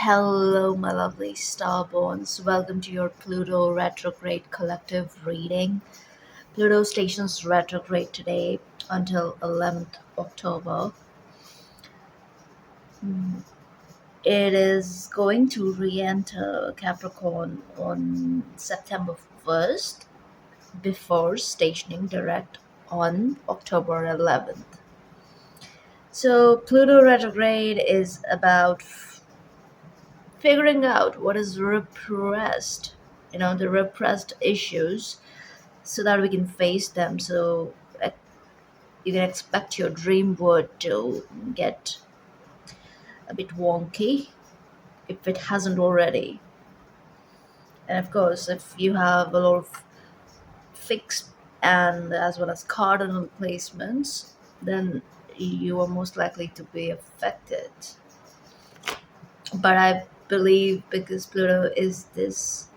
Hello, my lovely starborns. Welcome to your Pluto retrograde collective reading. Pluto stations retrograde today until 11th October. Mm, It is going to re enter Capricorn on September 1st before stationing direct on October 11th. So, Pluto retrograde is about figuring out what is repressed, the repressed issues, so that we can face them. So you can expect your dream word to get a bit wonky if it hasn't already. And of course, if you have a lot of fixed and as well as cardinal placements, then you are most likely to be affected. But I believe because Pluto is this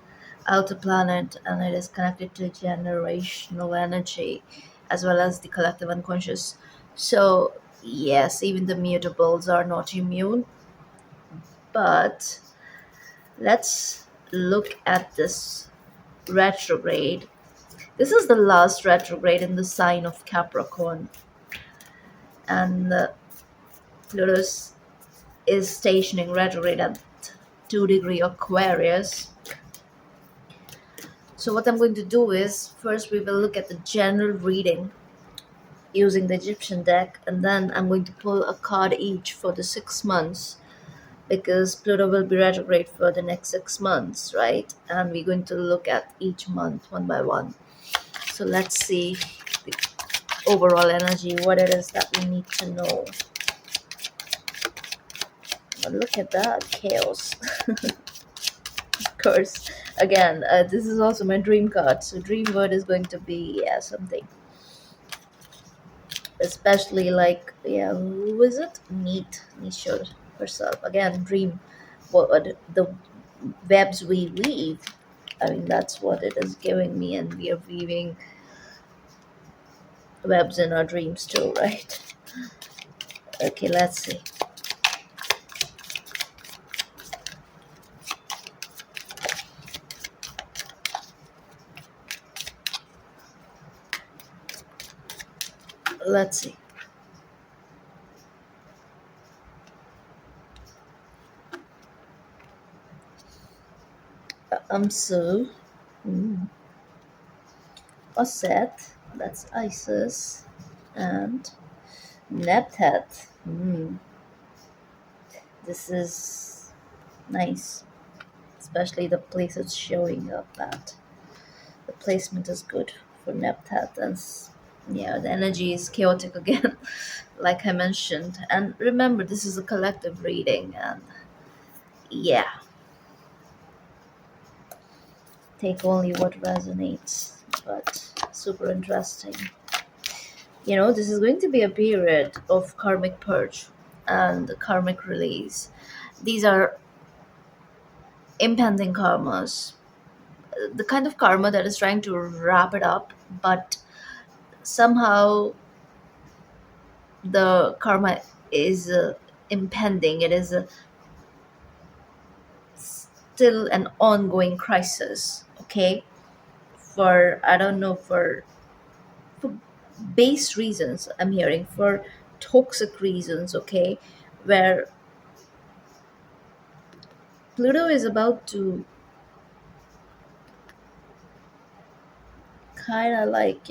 outer planet and it is connected to generational energy as well as the collective unconscious. So, yes, even the mutables are not immune, but let's look at this retrograde. This is the last retrograde in the sign of Capricorn, and Pluto is stationing retrograde at 2 degree Aquarius. So what I'm going to do is first we will look at the general reading using the Egyptian deck, and then I'm going to pull a card each for the 6 months because Pluto will be retrograde for the next 6 months, right? And we're going to look at each month one by one. So let's see the overall energy, what it is that we need to know. But look at that chaos. Of course, again, this is also my dream card. So dream word is going to be something especially like, who is it? Nietzsche herself. Again, dream word, the webs we weave. I mean, that's what it is giving me, and we are weaving webs in our dreams too, right? Okay, let's see. Let's see. So, mm, Osset, that's Isis, and Neptet. This is nice, especially the place it's showing up at. The placement is good for Neptat, and yeah, the energy is chaotic again, like I mentioned. And remember, this is a collective reading, and yeah, take only what resonates, but super interesting. This is going to be a period of karmic purge and karmic release. These are impending karmas, the kind of karma that is trying to wrap it up, but somehow the karma is impending. It is still an ongoing crisis, okay? For, I don't know, for base reasons, I'm hearing, for toxic reasons, okay? Where Pluto is about to kind of like,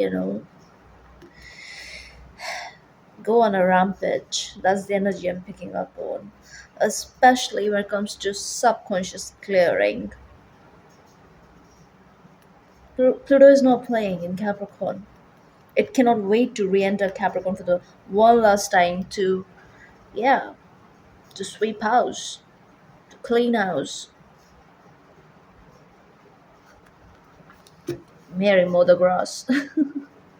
go on a rampage. That's the energy I'm picking up on, especially when it comes to subconscious clearing. Pluto is not playing in Capricorn. It cannot wait to re-enter Capricorn for the one last time to, yeah, to sweep house, to clean house. Mary, mow the grass.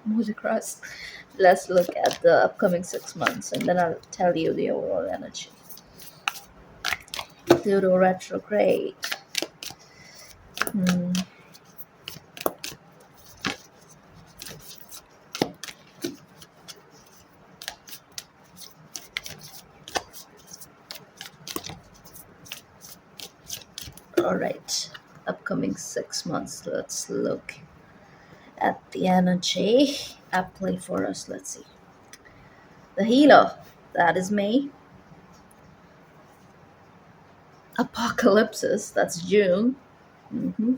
Mow the grass. Let's look at the upcoming 6 months, and then I'll tell you the overall energy. Pluto retrograde. Hmm. All right. Upcoming 6 months. Let's look at the energy at play for us. Let's see. The healer. That is May. Apocalypses. That's June. hmm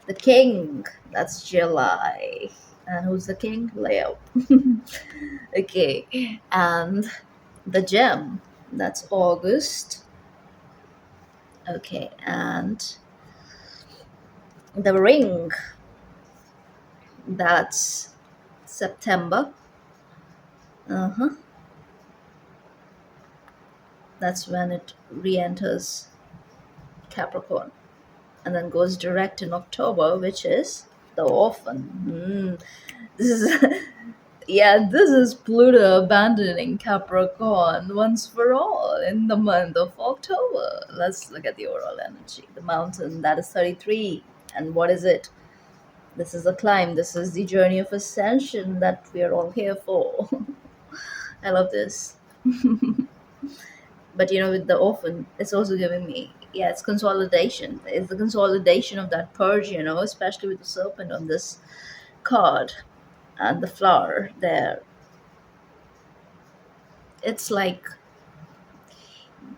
The king. That's July. And who's the king? Leo. Okay. And the gem. That's August. Okay. And the ring. That's September. Uh huh. That's when it re enters Capricorn and then goes direct in October, which is the orphan. This is, yeah, this is Pluto abandoning Capricorn once for all in the month of October. Let's look at the overall energy. The mountain, that is 33. And what is it? This is a climb. This is the journey of ascension that we are all here for. I love this. But with the orphan, it's also giving me, yeah, it's consolidation. It's the consolidation of that purge, especially with the serpent on this card and the flower there. It's like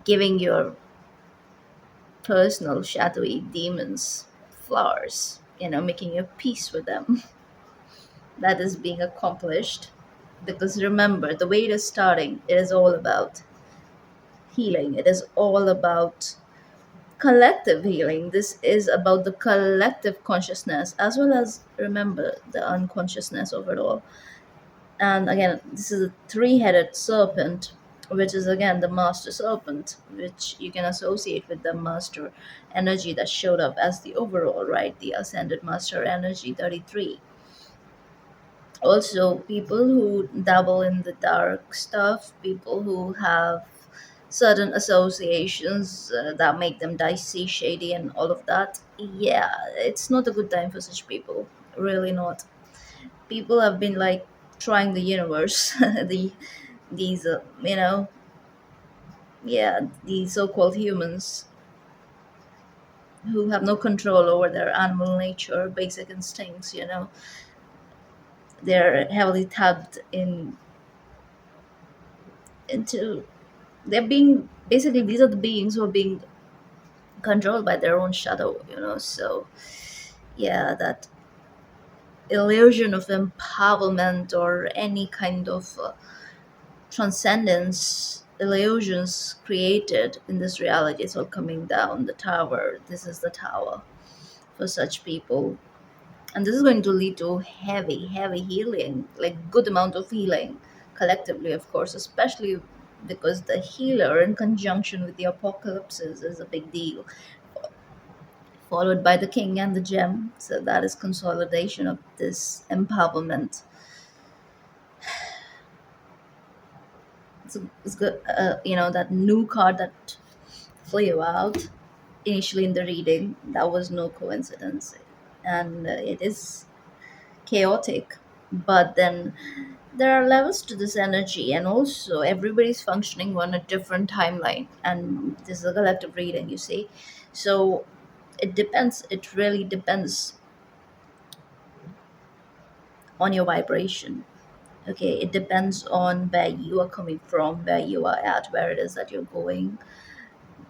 giving your personal shadowy demons flowers, making your peace with them. That is being accomplished. Because remember, the way it is starting, it is all about healing. It is all about collective healing. This is about the collective consciousness as well as, remember, the unconsciousness of it all. And again, this is a three-headed serpent, which is again the master serpent, which you can associate with the master energy that showed up as the overall, right? The ascended master energy 33. Also, people who dabble in the dark stuff, people who have certain associations that make them dicey, shady, and all of that. Yeah, it's not a good time for such people. Really not. People have been like trying the universe, these yeah, the so-called humans who have no control over their animal nature, basic instincts. They're heavily tapped into. They're being basically, these are the beings who are being controlled by their own shadow. So yeah, that illusion of empowerment or any kind of transcendence illusions created in this reality is all coming down the tower. This is the tower for such people, and this is going to lead to heavy healing, like good amount of healing collectively, of course, especially because the healer in conjunction with the apocalypses is a big deal, followed by the king and the gem. So that is consolidation of this empowerment. It's good. That new card that flew out initially in the reading, that was no coincidence. And it is chaotic. But then there are levels to this energy, and also everybody's functioning on a different timeline. And this is a collective reading, you see. So it depends. It really depends on your vibration. Okay, it depends on where you are coming from, where you are at, where it is that you're going,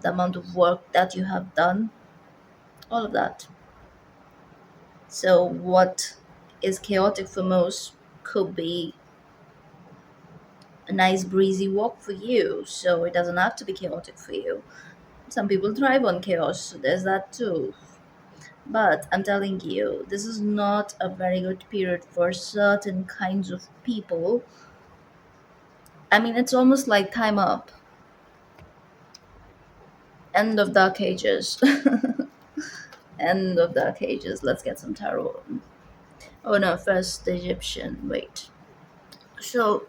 the amount of work that you have done, all of that. So what is chaotic for most could be a nice breezy walk for you, so it doesn't have to be chaotic for you. Some people thrive on chaos, so there's that too. But I'm telling you, this is not a very good period for certain kinds of people. I mean, it's almost like time up, end of dark ages. End of dark ages. Let's get some tarot. Oh no, first the Egyptian. Wait. So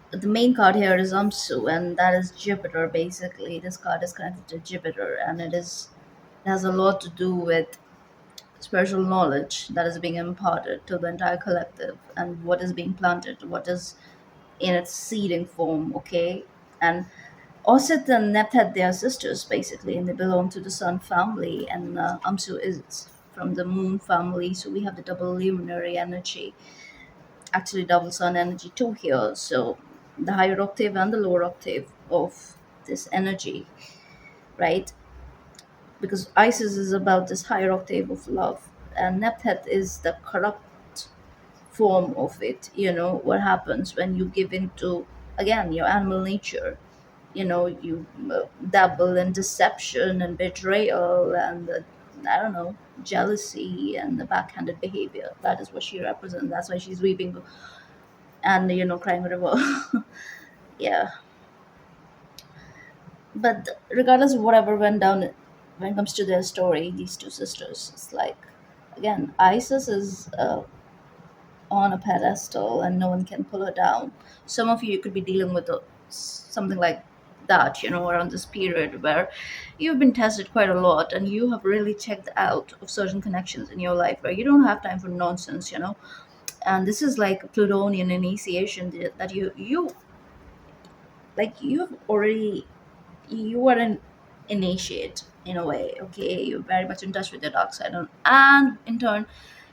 the main card here is Amsu, and that is Jupiter. Basically, this card is connected to Jupiter, and it has a lot to do with spiritual knowledge that is being imparted to the entire collective, and what is being planted, what is in its seeding form. Okay, and Osit and Nephet, they are sisters basically, and they belong to the Sun family, and Amsu is from the Moon family. So we have the double luminary energy, actually double Sun energy too here. So the higher octave and the lower octave of this energy, right? Because Isis is about this higher octave of love, and Nephet is the corrupt form of it. What happens when you give into, again, your animal nature. You dabble in deception and betrayal and I don't know, jealousy and the backhanded behavior. That is what she represents. That's why she's weeping and crying a river. Yeah. But regardless of whatever went down when it comes to their story, these two sisters, it's like, again, Isis is on a pedestal and no one can pull her down. Some of you could be dealing with something like that, around this period where you've been tested quite a lot and you have really checked out of certain connections in your life where you don't have time for nonsense. And this is like a Plutonian initiation that you like you've already you are an initiate in a way. Okay, you're very much in touch with your dark side, and in turn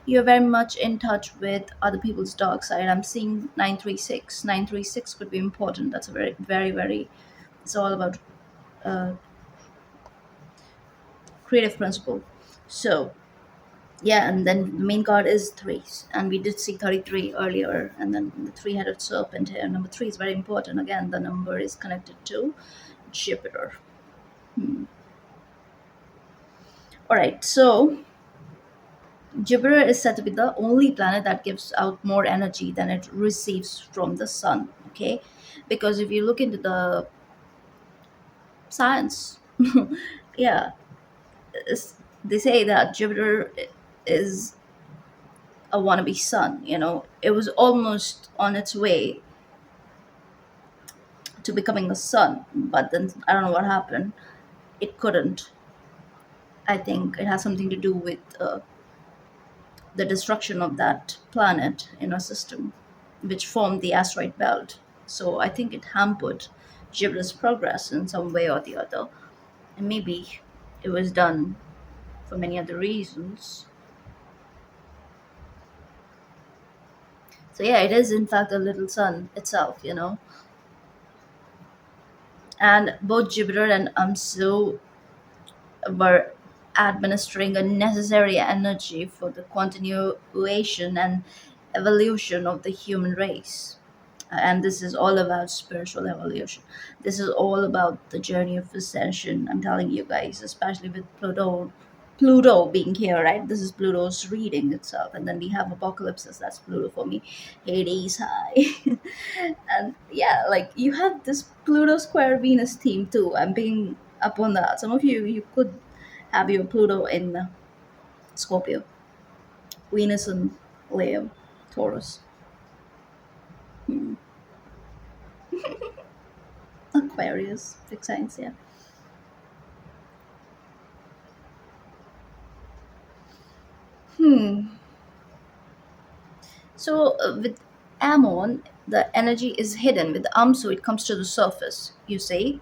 you're very much in touch with other people's dark side. I'm seeing 936. 936 could be important. That's a very very very, it's all about uh, creative principle. So yeah, and then the main card is threes, and we did see 33 earlier, and then the three-headed serpent here. Number three is very important. Again, the number is connected to Jupiter. All right, so Jupiter is said to be the only planet that gives out more energy than it receives from the sun. Okay, because if you look into the science, yeah, they say that Jupiter is a wannabe sun. It was almost on its way to becoming a sun, but then I don't know what happened. It couldn't. I think it has something to do with the destruction of that planet in our system, which formed the asteroid belt. So I think it hampered Jupiter's progress in some way or the other. And maybe it was done for many other reasons. So yeah, it is in fact a little sun itself. And both Jupiter and Amso were administering a necessary energy for the continuation and evolution of the human race. And this is all about spiritual evolution. This is all about the journey of ascension. I'm telling you guys, especially with Pluto being here, right? This is Pluto's reading itself, and then we have apocalypses. That's Pluto for me. Hades high, and yeah, like you have this Pluto square Venus theme too. I'm picking up on that. Some of you could have your Pluto in Scorpio, Venus in Leo, Taurus, Aquarius, big signs, yeah. So with Ammon, the energy is hidden. With Amsu, it comes to the surface, you see,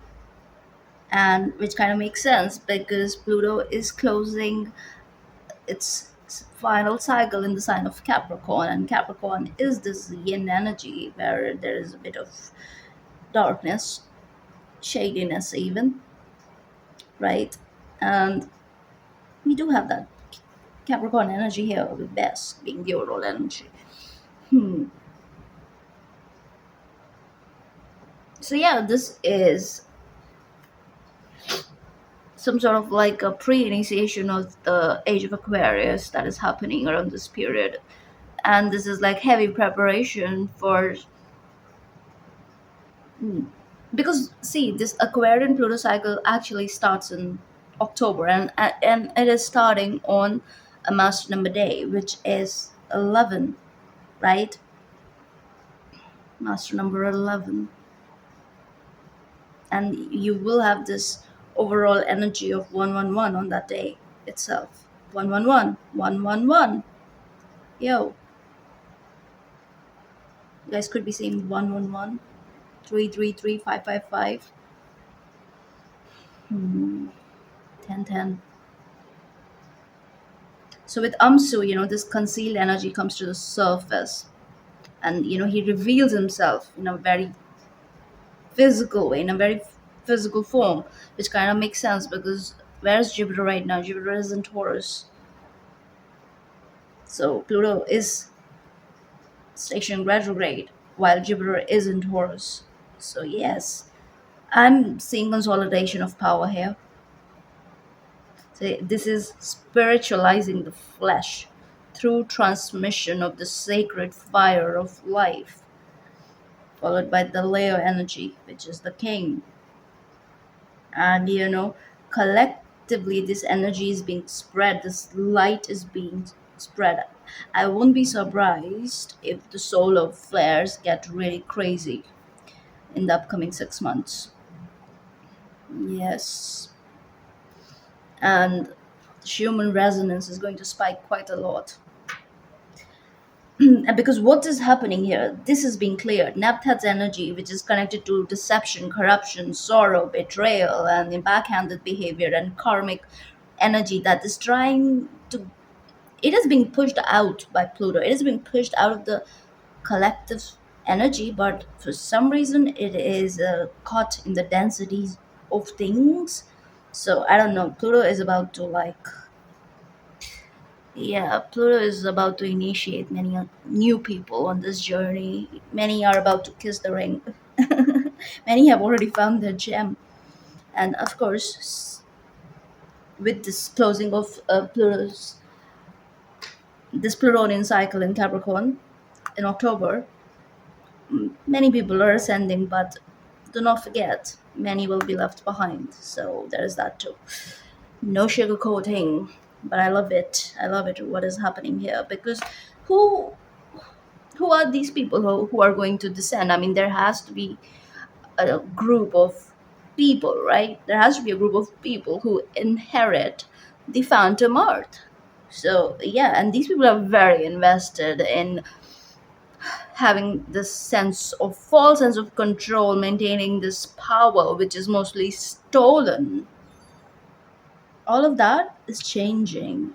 and which kind of makes sense because Pluto is closing its final cycle in the sign of Capricorn, and Capricorn is this yin energy where there is a bit of darkness, shadiness, even, right? And we do have that Capricorn energy here with Bess being the overall energy. So yeah, this is some sort of like a pre-initiation of the age of Aquarius that is happening around this period, and this is like heavy preparation for, because see, this Aquarian Pluto cycle actually starts in October, and it is starting on a master number day, which is 11, right? Master number 11, and you will have this overall energy of 111 on that day itself. 111, 111. Yo, you guys could be saying 111, 333, 555. Hmm. 10, 10. So with Amsu, this concealed energy comes to the surface, and he reveals himself in a very physical way, in a very physical form, which kind of makes sense because where's Jupiter right now? Jupiter is in Taurus, so Pluto is stationed retrograde while Jupiter is in Taurus. So yes, I'm seeing consolidation of power here. So this is spiritualizing the flesh through transmission of the sacred fire of life, followed by the Leo energy, which is the king. And collectively, this energy is being spread, this light is being spread. I won't be surprised if the solar flares get really crazy in the upcoming 6 months. Yes. And human resonance is going to spike quite a lot. And because what is happening here, this is being cleared. Neptha's energy, which is connected to deception, corruption, sorrow, betrayal, and the backhanded behavior and karmic energy that is trying to, it is being pushed out by Pluto. It is being pushed out of the collective energy, but for some reason it is caught in the densities of things. So I don't know. Pluto is about to like, yeah, Pluto is about to initiate many new people on this journey. Many are about to kiss the ring. Many have already found their gem. And of course, with this closing of Pluto's, this Plutonian cycle in Capricorn in October, many people are ascending, but do not forget, many will be left behind. So there's that too. No sugarcoating, but I love it. I love it. What is happening here? Because who who are these people who are going to descend? I mean, there has to be a group of people, right? There has to be a group of people who inherit the phantom earth. So yeah, and these people are very invested in having this sense of false sense of control, maintaining this power which is mostly stolen. All of that is changing.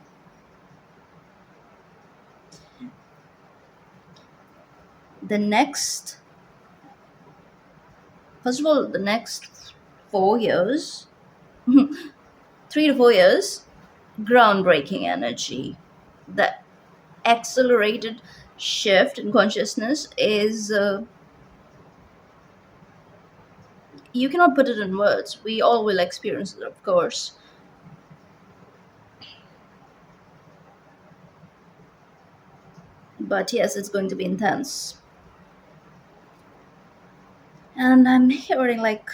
The next, first of all, the next 4 years, 3 to 4 years, groundbreaking energy. The accelerated shift in consciousness is, you cannot put it in words. We all will experience it, of course. But yes, it's going to be intense. And I'm hearing like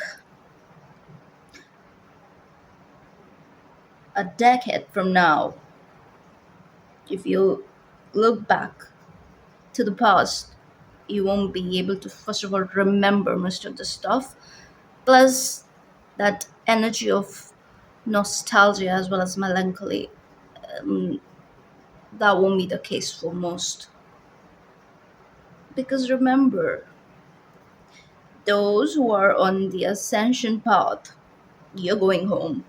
a decade from now, if you look back to the past, you won't be able to, first of all, remember most of the stuff. Plus, that energy of nostalgia as well as melancholy, that won't be the case for most. Because remember, those who are on the ascension path, you're going home.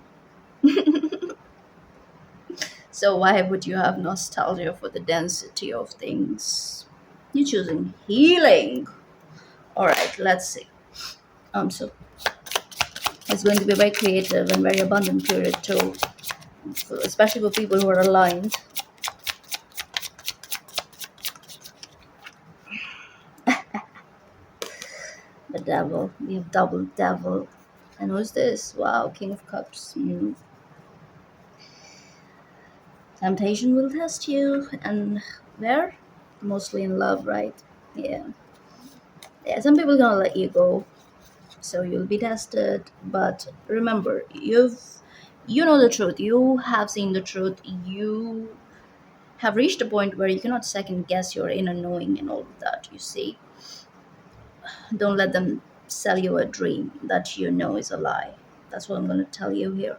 So why would you have nostalgia for the density of things? You're choosing healing. All right, let's see. So it's going to be a very creative and very abundant period too, especially for people who are aligned. The devil, we have double devil. And who's this? Wow, King of Cups. Temptation will test you, and where? Mostly in love, right? Yeah. Yeah, some people gonna let you go, so you'll be tested. But remember, you know the truth. You have seen the truth. You have reached a point where you cannot second guess your inner knowing and all of that. You see, don't let them sell you a dream that you know is a lie. That's what I'm gonna tell you here.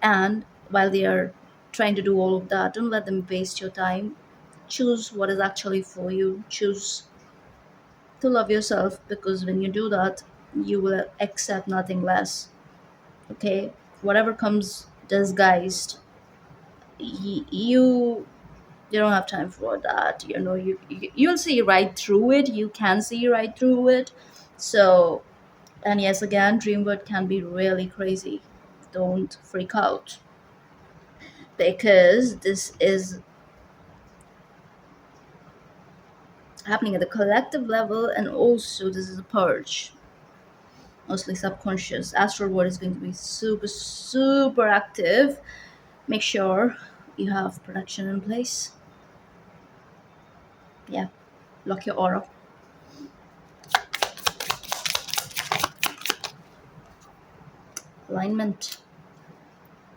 And while they are trying to do all of that, don't let them waste your time. Choose what is actually for you. Choose to love yourself, because when you do that, you will accept nothing less. Okay? whatever comes disguised, you don't have time for that. You'll see right through it. You can see right through it. So, and yes, again, dream work can be really crazy. Don't freak out, because this is happening at the collective level, and also this is a purge, mostly subconscious. Astral world is going to be super, super active. Make sure you have protection in place. Yeah, lock your aura. Alignment.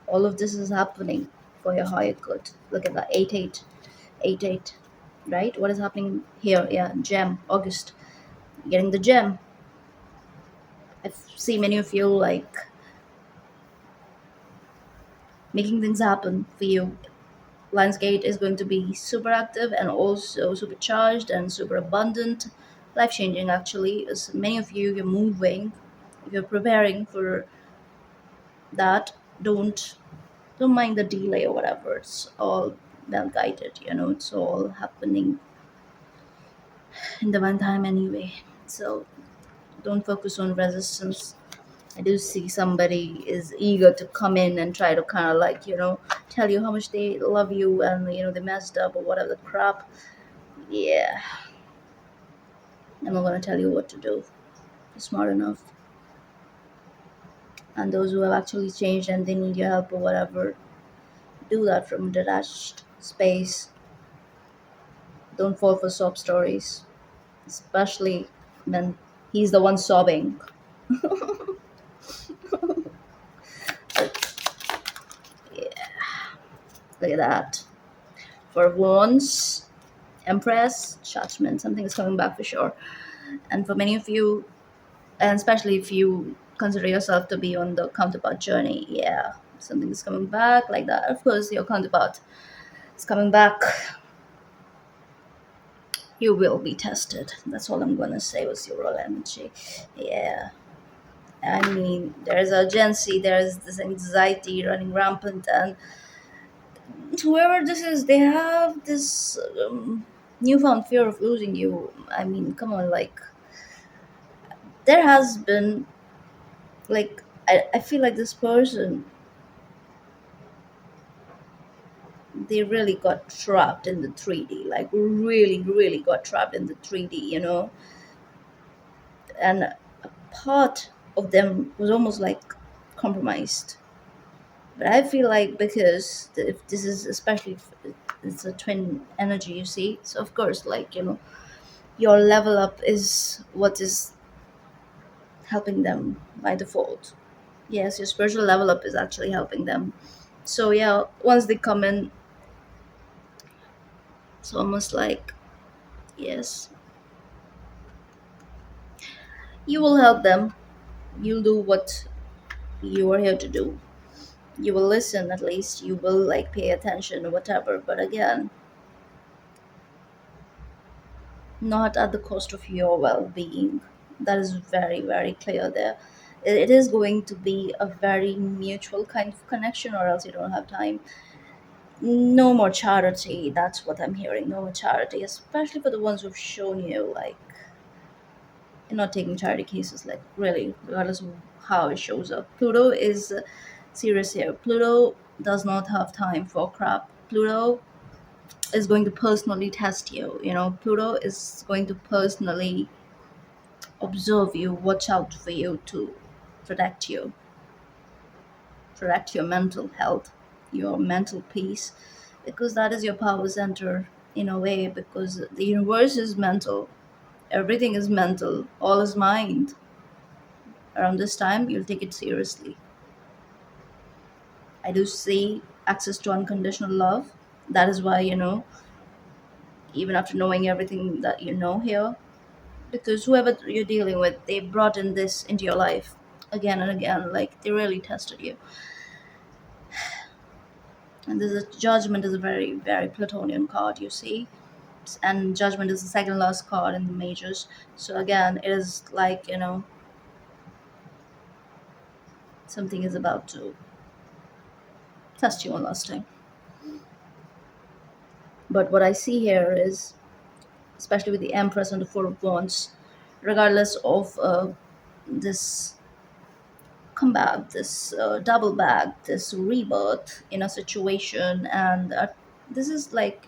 All of this is happening for your higher good. Look at that, 8-8, 8-8, right? What is happening here? Yeah, gem, August. Getting the gem. I see many of you like making things happen for you. Lionsgate is going to be super active and also supercharged and super abundant, life changing actually. As many of you, you're moving, you're preparing for that. Don't mind the delay or whatever. It's all well guided. It's all happening in the one time anyway. So don't focus on resistance. I do see somebody is eager to come in and try to kind of like, tell you how much they love you, and they messed up or whatever the crap. Yeah, I'm not gonna tell you what to do. You're smart enough. And those who have actually changed and they need your help or whatever, do that from a detached space. Don't fall for sob stories, especially when he's the one sobbing. Yeah, look at that. For once, Empress, Judgment, something is coming back for sure. And for many of you, and especially if you consider yourself to be on the counterpart journey, yeah, something is coming back like that. Of course, your counterpart is coming back. You will be tested. That's all I'm gonna say with your role energy. Yeah. I mean, there's urgency, there's this anxiety running rampant, and whoever this is, they have this newfound fear of losing you. I mean, come on, like, there has been, like, I feel like this person, they really got trapped in the 3D, like, really, really got trapped in the 3D. And a part of them was almost like compromised. But I feel like, because if this is, especially if it's a twin energy, you see, so of course, like, your level up is what is helping them by default. Yes, your spiritual level up is actually helping them. So yeah, once they come in, it's almost like, yes, you will help them. You'll do what you are here to do. You will listen, at least. You will like pay attention or whatever. But again, not at the cost of your well-being. That is very, very clear there. It is going to be a very mutual kind of connection, or else you don't have time. No more charity. That's what I'm hearing. No more charity, especially for the ones who've shown you, like, you're not taking charity cases, like, really, regardless of how it shows up. Pluto is serious here. Pluto does not have time for crap. Pluto is going to personally test you. Pluto is going to personally observe you, watch out for you, to protect you, protect your mental health, your mental peace, because that is your power center in a way, because the universe is mental, everything is mental, all is mind. Around this time, you'll take it seriously. I do see access to unconditional love. That is why, even after knowing everything that you know here, because whoever you're dealing with, they brought in this into your life again and again, like, they really tested you. And this is Judgment is a very, very Plutonian card, you see. And Judgment is the second last card in the majors. So again, it is like, something is about to. test you one last time. But what I see here is, especially with the Empress and the Four of Wands, regardless of this comeback, this double back, this rebirth in a situation, and this is like,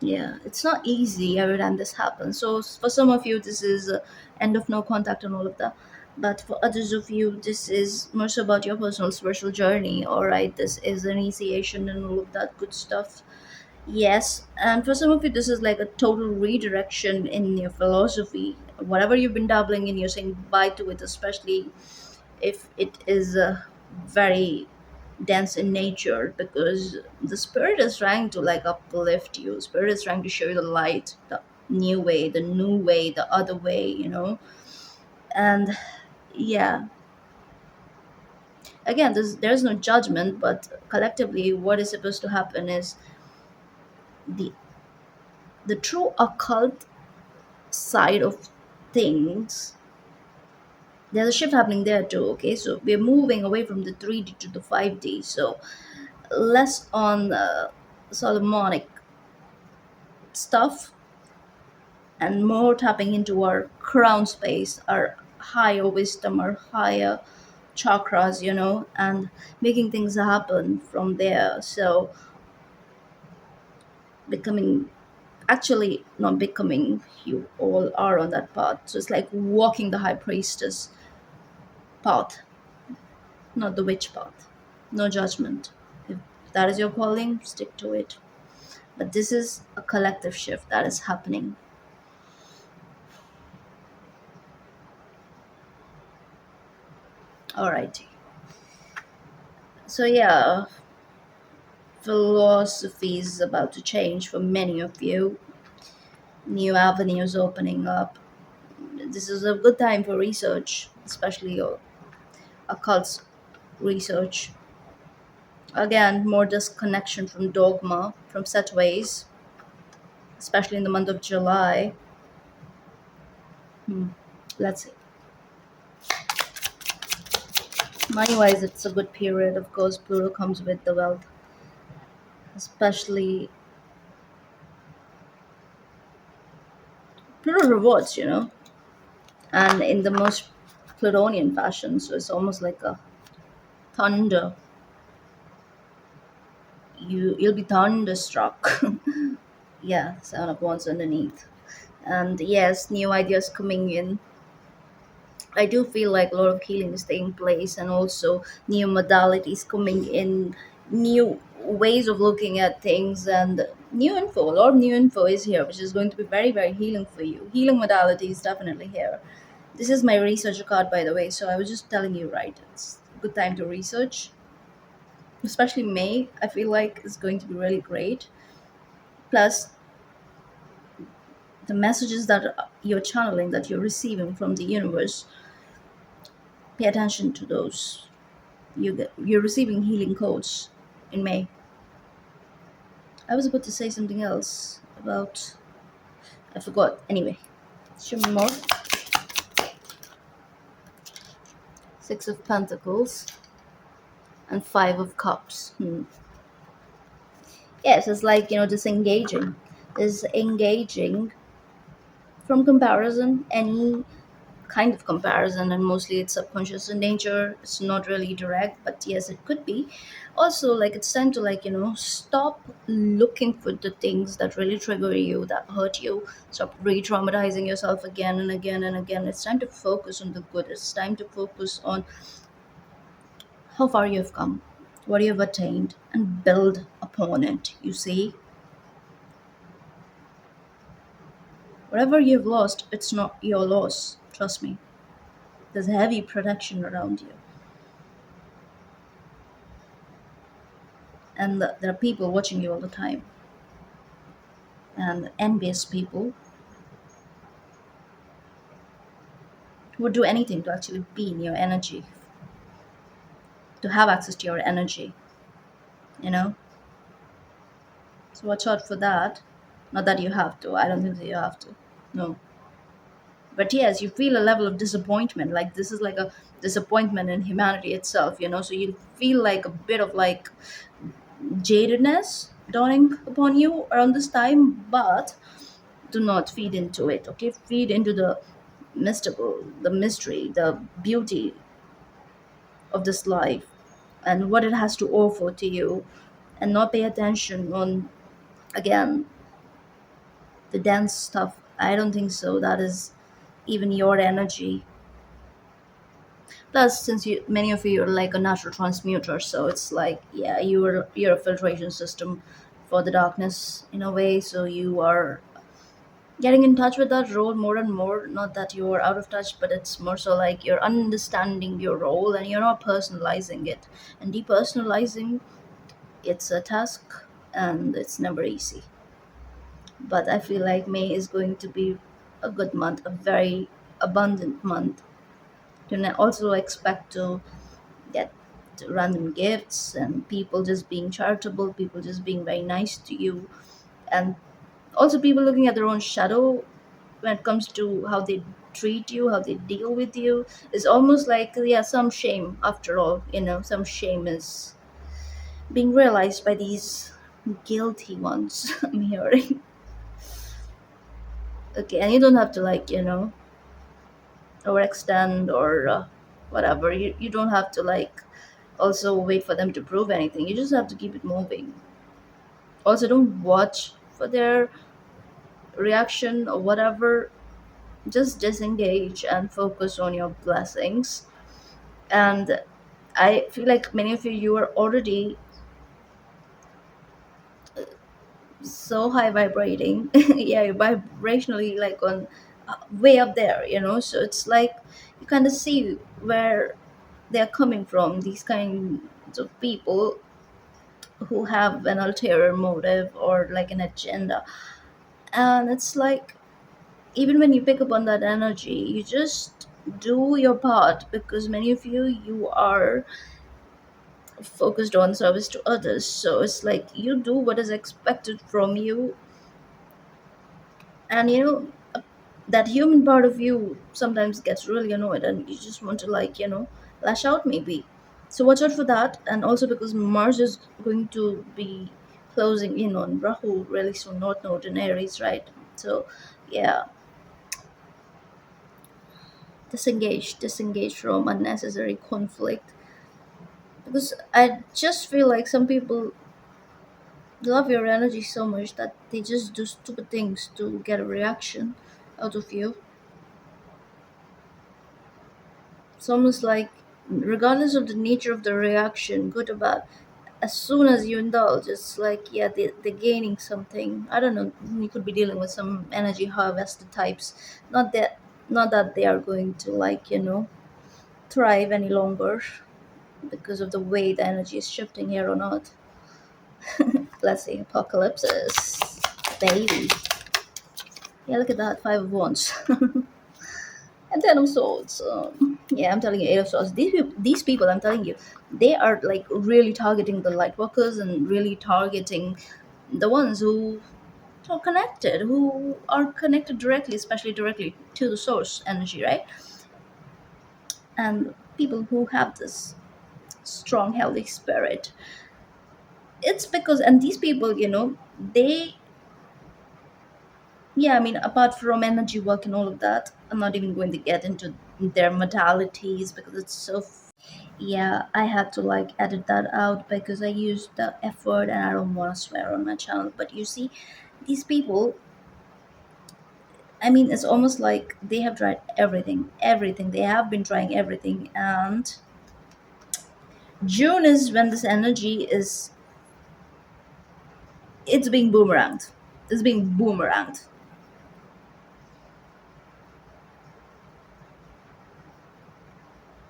yeah, it's not easy every time this happens. So for some of you, this is end of no contact and all of that. But for others of you, this is more so about your personal spiritual journey. All right, this is initiation and all of that good stuff. Yes, and for some of you, this is like a total redirection in your philosophy. Whatever you've been dabbling in, you're saying bye to it, especially if it is very dense in nature, because the spirit is trying to like uplift you. Spirit is trying to show you the light, the new way, the other way, And yeah, again, there's no judgment, but collectively, what is supposed to happen is the the true occult side of things. There's a shift happening there too. Okay, so we're moving away from the 3D to the 5D. So less on Solomonic stuff and more tapping into our crown space, our higher wisdom, our higher chakras, and making things happen from there. So becoming, actually not becoming, you all are on that path. So it's like walking the high priestess path, not the witch path. No judgment. If that is your calling, stick to it. But this is a collective shift that is happening. Alrighty. So yeah, philosophy is about to change for many of you. New avenues opening up. This is a good time for research, especially your occult research. Again, more disconnection from dogma, from set ways, especially in the month of July. Let's see. Money wise, it's a good period. Of course, Pluto comes with the wealth, especially Pluto rewards, and in the most Plutonian fashion. So it's almost like a thunder. You'll be thunderstruck. Yeah, Seven of Wands underneath. And yes, new ideas coming in. I do feel like a lot of healing is taking place, and also new modalities coming in, new ways of looking at things, and new info. A lot of new info is here, which is going to be very, very healing for you. Healing modality is definitely here. This is my researcher card, by the way, so I was just telling you, right? It's a good time to research, especially May. I feel like it's going to be really great. Plus, the messages that you're channeling, that you're receiving from the universe, pay attention to those. You're receiving healing codes in May. I was about to say something else about, I forgot. Anyway, show me more. Six of Pentacles and Five of Cups. Yes, it's like, disengaging. Disengaging from comparison, any kind of comparison, and mostly it's subconscious in nature. It's not really direct, but yes, it could be. Also, like, it's time to, like, stop looking for the things that really trigger you, that hurt you. Stop re-traumatizing yourself again and again and again. It's time to focus on the good. It's time to focus on how far you've come, what you've attained, and build upon it. You see, whatever you've lost, it's not your loss, trust me. There's heavy protection around you, and there are people watching you all the time, and envious people who would do anything to actually be in your energy, to have access to your energy, you know? So watch out for that. Not that you have to. I don't think that you have to. No. But yes, you feel a level of disappointment, like this is like a disappointment in humanity itself, so you feel like a bit of like jadedness dawning upon you around this time. But do not feed into it, okay? Feed into the mystical, the mystery, the beauty of this life and what it has to offer to you, and not pay attention on, again, the dense stuff. I don't think so. That is even your energy. Plus, since you many of you are like a natural transmuter, so it's like, yeah, you're a filtration system for the darkness in a way. So you are getting in touch with that role more and more. Not that you're out of touch, but it's more so like you're understanding your role and you're not personalizing it. And depersonalizing, it's a task, and it's never easy. But I feel like May is going to be a good month, a very abundant month. You can also expect to get random gifts and people just being charitable, people just being very nice to you, and also people looking at their own shadow when it comes to how they treat you, how they deal with you. It's almost like, yeah, some shame after all, some shame is being realized by these guilty ones. I'm hearing. Okay, and you don't have to like, overextend or whatever. You don't have to like also wait for them to prove anything. You just have to keep it moving. Also, don't watch for their reaction or whatever. Just disengage and focus on your blessings. And I feel like many of you are already so high vibrating. Yeah, you're vibrationally like on way up there, so it's like you kind of see where they're coming from, these kinds of people who have an ulterior motive or like an agenda. And it's like, even when you pick up on that energy, you just do your part, because many of you are focused on service to others. So it's like you do what is expected from you. And that human part of you sometimes gets really annoyed and you just want to like, lash out maybe. So watch out for that. And also because Mars is going to be closing in on Rahu really soon, North Node in Aries, right? So yeah, disengage from unnecessary conflict, because I just feel like some people love your energy so much that they just do stupid things to get a reaction out of you. It's almost like, regardless of the nature of the reaction, good or bad, as soon as you indulge, it's like, yeah, they're gaining something. I don't know. You could be dealing with some energy harvested types. Not that, not that they are going to like, thrive any longer because of the way the energy is shifting here on Earth. Let's see, apocalypses, baby. Yeah, look at that, Five of Wands. And Ten of Swords. Yeah, I'm telling you, Eight of Swords. These people, I'm telling you, they are like really targeting the light workers and really targeting the ones who are connected directly, especially directly to the source energy, right? And people who have this strong, healthy spirit. It's because, and these people, they, yeah, I mean, apart from energy work and all of that, I'm not even going to get into their modalities because it's so. Yeah, I had to like edit that out because I used the F word and I don't want to swear on my channel. But you see, these people, I mean, it's almost like they have tried everything, everything. They have been trying everything. And June is when this energy is, it's being boomeranged. It's being boomeranged.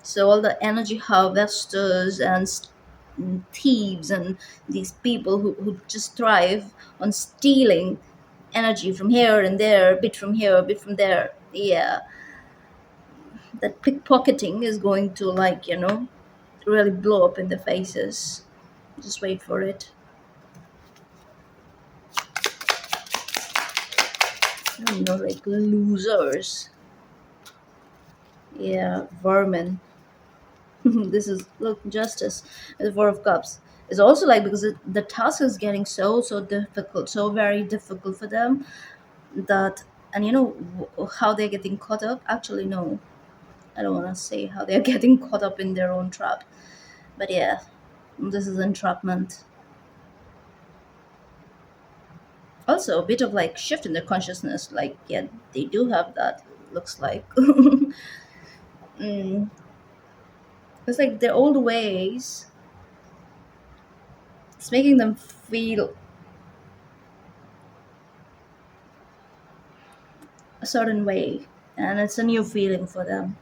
So all the energy harvesters and thieves and these people who just thrive on stealing energy from here and there, a bit from here, a bit from there. Yeah, that pickpocketing is going to like, really blow up in the faces. Just wait for it. Like losers. Yeah, vermin. This is look justice. The Four of Cups. It's also like because the task is getting so difficult, so very difficult for them that, and you know how they're getting caught up. Actually, no, I don't want to say how they're getting caught up in their own trap. But yeah, this is entrapment. Also, a bit of like shift in their consciousness. Like, yeah, they do have that. Looks like mm, it's like their old ways. It's making them feel a certain way, and it's a new feeling for them.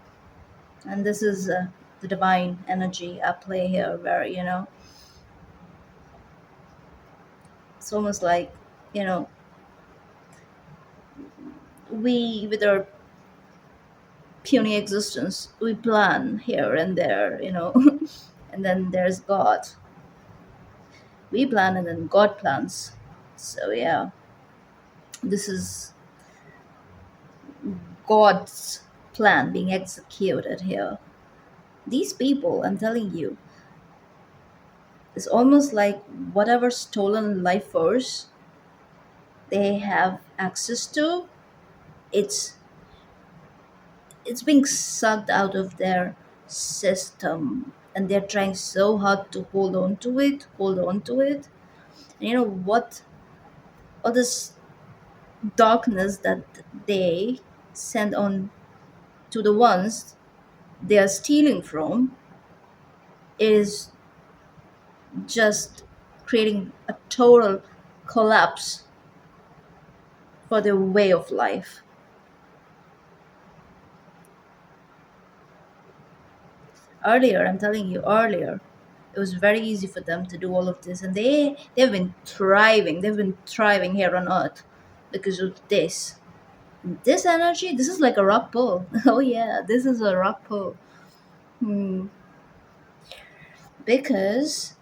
And this is the divine energy at play here, where it's almost like you know we with our puny existence we plan here and there, and then there's God. We plan and then God plans. So yeah, this is God's plan being executed here. These people, I'm telling you, it's almost like whatever stolen life force they have access to, it's it's being sucked out of their system, and they're trying so hard to hold on to it. And you know what? All this darkness that they send on to the ones they are stealing from is just creating a total collapse for their way of life. Earlier, I'm telling you, earlier, it was very easy for them to do all of this, and they've been thriving. They've been thriving here on Earth because of this. This energy, this is like a rock pull. Oh yeah, this is a rock pull. Hmm. Because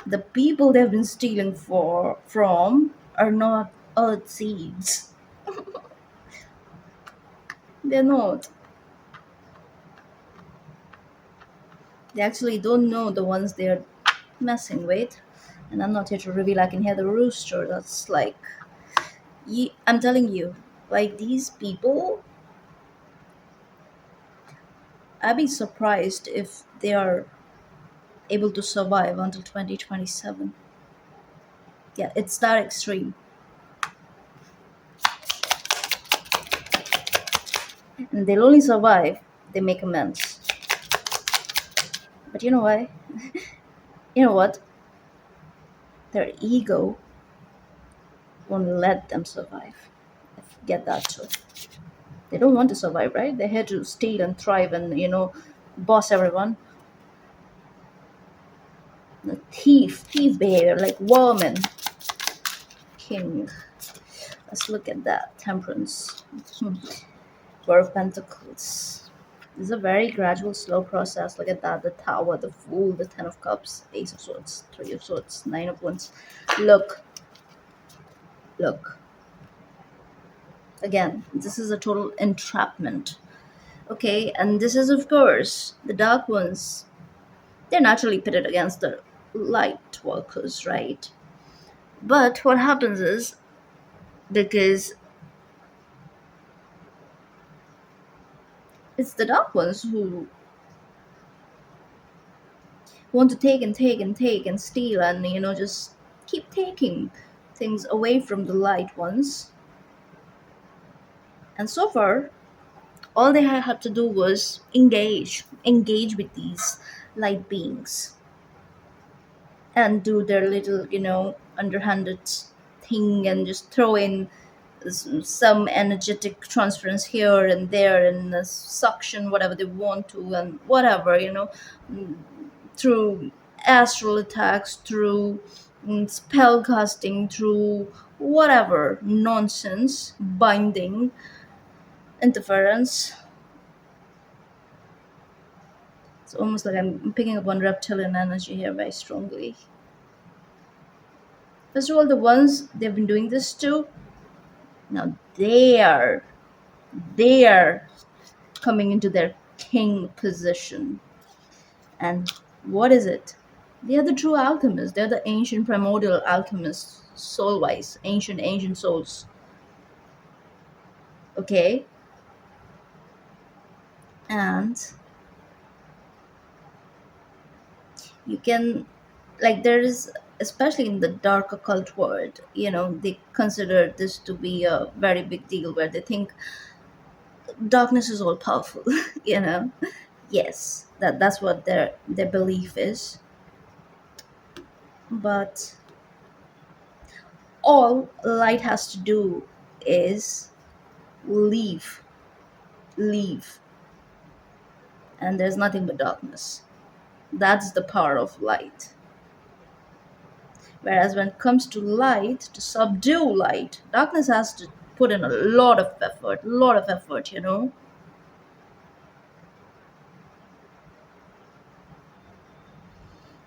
the people they've been stealing from are not Earth seeds. They're not. They actually don't know the ones they're messing with. And I'm not here to reveal. I can hear the rooster. That's like, I'm telling you, like these people, I'd be surprised if they are able to survive until 2027. Yeah, it's that extreme. And they'll only survive, they make amends. But you know why? You know what? Their ego won't let them survive. I get that too. They don't want to survive, right? They're here to steal and thrive and, boss everyone. The thief behavior, like woman. King. Let's look at that. Temperance. Four of Pentacles. This is a very gradual, slow process. Look at that. The Tower, the Fool, the Ten of Cups, Ace of Swords, Three of Swords, Nine of Wands. Look, look. Again, this is a total entrapment. Okay, and this is, of course, the Dark Ones. They're naturally pitted against the light workers, right? But what happens is, because it's the Dark Ones who want to take and take and take and steal and, just keep taking things away from the light ones. And so far, all they had to do was engage with these light beings and do their little, underhanded thing and just throw in some energetic transference here and there and suction whatever they want to and whatever, mm, through astral attacks, through spell casting, through whatever nonsense, binding, interference. It's almost like I'm picking up on reptilian energy here very strongly. First of all, the ones they've been doing this to, now they are coming into their king position. And what is it? They are the true alchemists. They're the ancient primordial alchemists, soul wise, ancient souls. Okay? And you can, like, there is, especially in the dark occult world, they consider this to be a very big deal where they think darkness is all powerful, you know? Yes, that's what their belief is. But all light has to do is leave, leave, and there's nothing but darkness. That's the power of light. Whereas when it comes to light, to subdue light, darkness has to put in a lot of effort.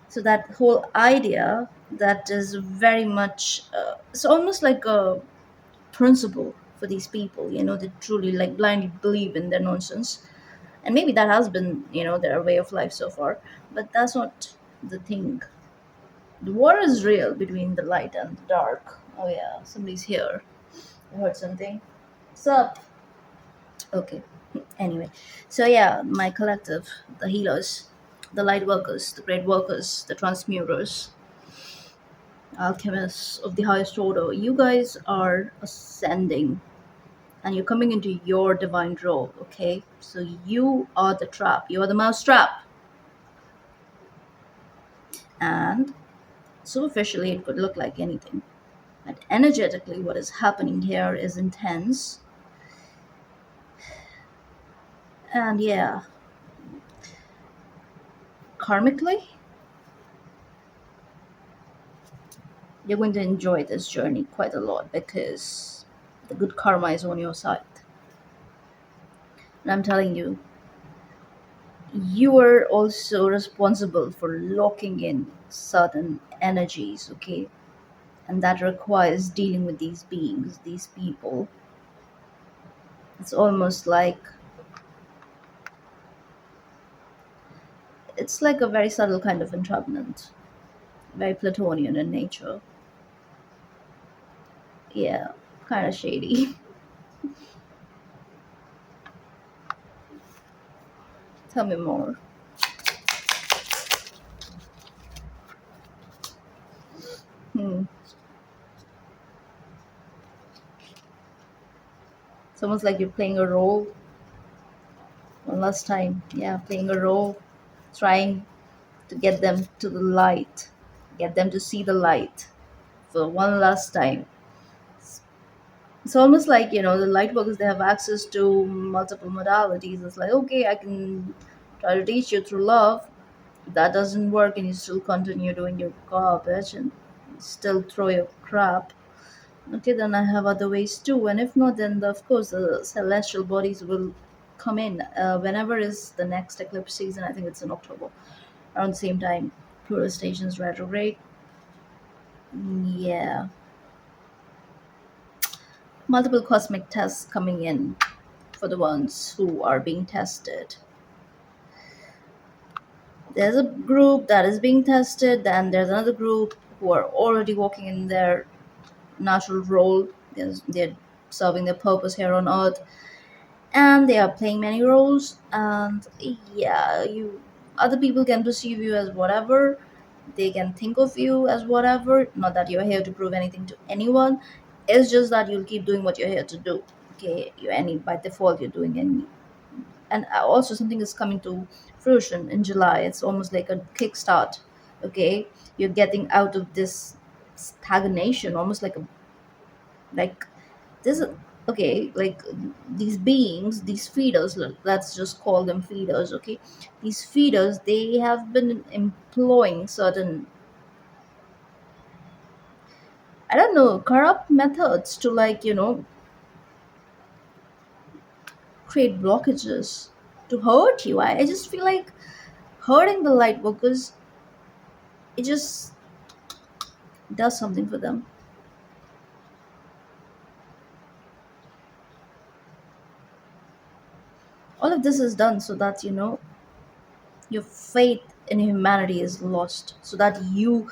So that whole idea, that is very much, it's almost like a principle for these people, they truly like blindly believe in their nonsense. And maybe that has been, their way of life so far, but that's not the thing. The war is real between the light and the dark. Oh yeah, somebody's here. I heard something. What's up? Okay. Anyway, so yeah, my collective, the healers, the light workers, the great workers, the transmuters, alchemists of the highest order, you guys are ascending and you're coming into your divine role, okay? So you are the trap, you are the mouse trap. And superficially, it could look like anything. But energetically, what is happening here is intense. And yeah, karmically, you're going to enjoy this journey quite a lot because the good karma is on your side. And I'm telling you, you are also responsible for locking in certain energies, okay? And that requires dealing with these beings, these people. It's almost like, it's like a very subtle kind of entrapment, very Platonian in nature. Yeah, kind of shady. Tell me more. Hmm. It's almost like you're playing a role one last time. Yeah, playing a role, trying to get them to the light, get them to see the light for one last time. It's almost like, the light workers, they have access to multiple modalities. It's like, okay, I can try to teach you through love. If that doesn't work and you still continue doing your garbage and still throw your crap, okay, then I have other ways too. And if not, then of course the celestial bodies will come in. Whenever is the next eclipse season? I think it's in October, around the same time. Pluto stations retrograde. Yeah, multiple cosmic tests coming in for the ones who are being tested. There's a group that is being tested, then there's another group who are already walking in their natural role. They're serving their purpose here on earth, and they are playing many roles. And yeah, you, other people can perceive you as whatever, they can think of you as whatever. Not that you're here to prove anything to anyone, it's just that you'll keep doing what you're here to do. Okay, you any by default you're doing any. And also something is coming to fruition in July. It's almost like a kickstart. Okay, you're getting out of this stagnation, almost like a, like this. Okay, like these beings, these feeders, let's just call them feeders. Okay, these feeders, they have been employing certain, I don't know, corrupt methods to, like, create blockages to hurt you. I just feel like hurting the light workers, it just does something for them. All of this is done so that your faith in humanity is lost, so that you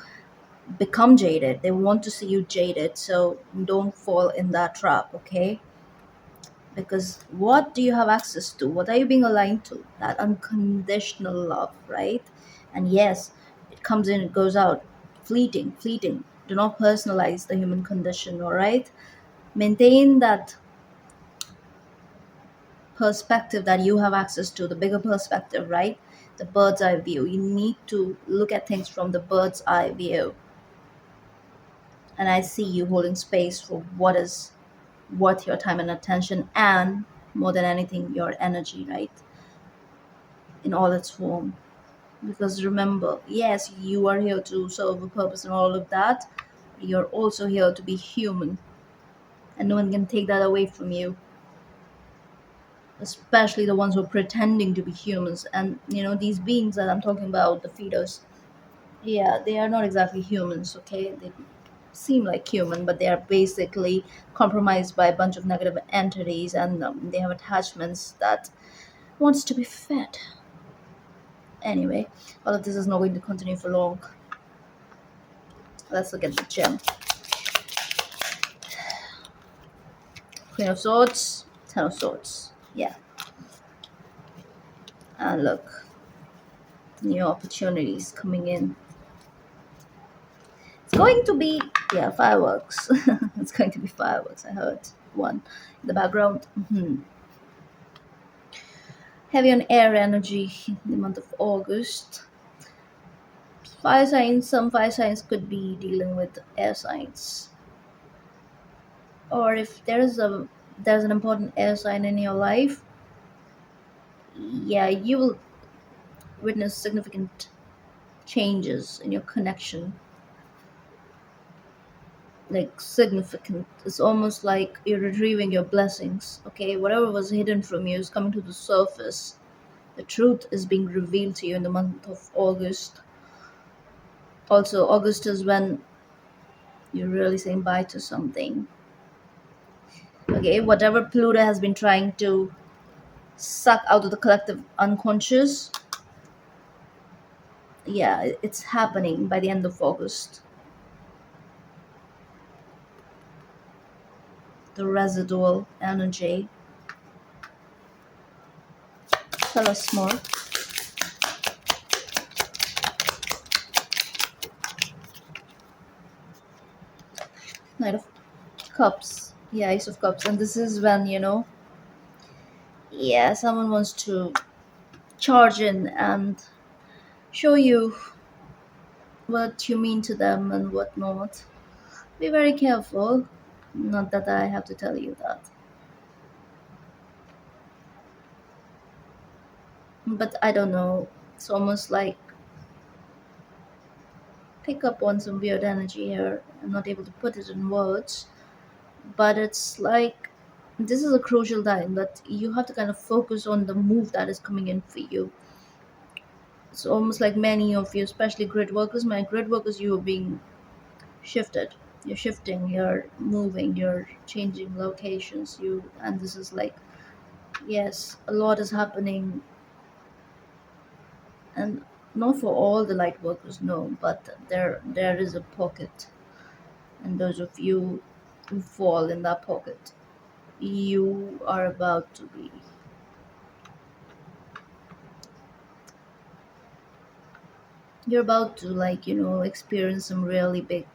become jaded. They want to see you jaded, so don't fall in that trap, okay? Because what do you have access to? What are you being aligned to? That unconditional love, right? And yes, it comes in, it goes out. Fleeting, fleeting. Do not personalize the human condition, all right? Maintain that perspective that you have access to, the bigger perspective, right? The bird's eye view. You need to look at things from the bird's eye view. And I see you holding space for what is worth your time and attention, and more than anything, your energy, right? In all its form. Because remember, yes, you are here to serve a purpose and all of that. You're also here to be human, and no one can take that away from you, especially the ones who are pretending to be humans. And these beings that I'm talking about, the feeders, yeah, they are not exactly humans, okay? They seem like human, but they are basically compromised by a bunch of negative entities, and they have attachments that wants to be fed. Anyway, all of this is not going to continue for long. Let's look at the gem. Queen of Swords, Ten of Swords. Yeah, and look, new opportunities coming in. It's going to be, yeah, fireworks. It's going to be fireworks. I heard one in the background. Heavy on air energy in the month of August. Fire signs, some fire signs could be dealing with air signs. Or if there's an important air sign in your life, yeah, you will witness significant changes in your connection. Like significant. It's almost like you're retrieving your blessings. Okay, whatever was hidden from you is coming to the surface. The truth is being revealed to you in the month of August. Also, August is when you're really saying bye to something. Okay, whatever Pluto has been trying to suck out of the collective unconscious, yeah, it's happening by the end of August. The residual energy. Tell us more. Knight of Cups. Yeah, Ace of Cups. And this is when, yeah, someone wants to charge in and show you what you mean to them and whatnot. Be very careful. Not that I have to tell you that. But I don't know. It's almost like pick up on some weird energy here. I'm not able to put it in words. But it's like this is a crucial time that you have to kind of focus on the move that is coming in for you. It's almost like many of you, especially grid workers, my grid workers, you are being shifted. You're shifting, you're moving, you're changing locations. And this is like, yes, a lot is happening, and not for all the light workers, no, but there is a pocket, and those of you who fall in that pocket, you are about to be. You're about to experience some really big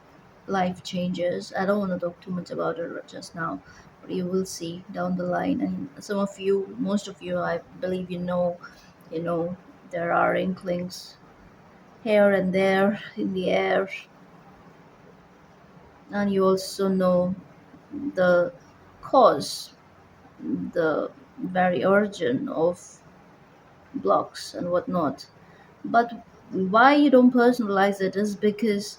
life changes. I don't want to talk too much about it just now, but you will see down the line. And some of you, most of you, I believe you know, there are inklings here and there in the air, and you also know the cause, the very origin of blocks and whatnot. But why you don't personalize it is because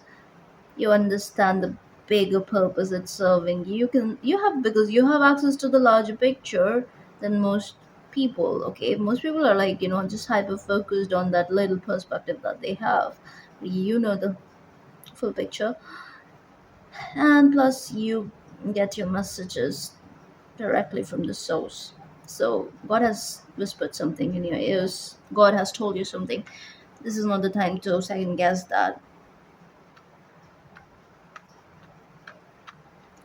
you understand the bigger purpose it's serving. Because you have access to the larger picture than most people. Okay, most people are like just hyper focused on that little perspective that they have. You know the full picture, and plus you get your messages directly from the source. So God has whispered something in your ears. God has told you something. This is not the time to second guess that.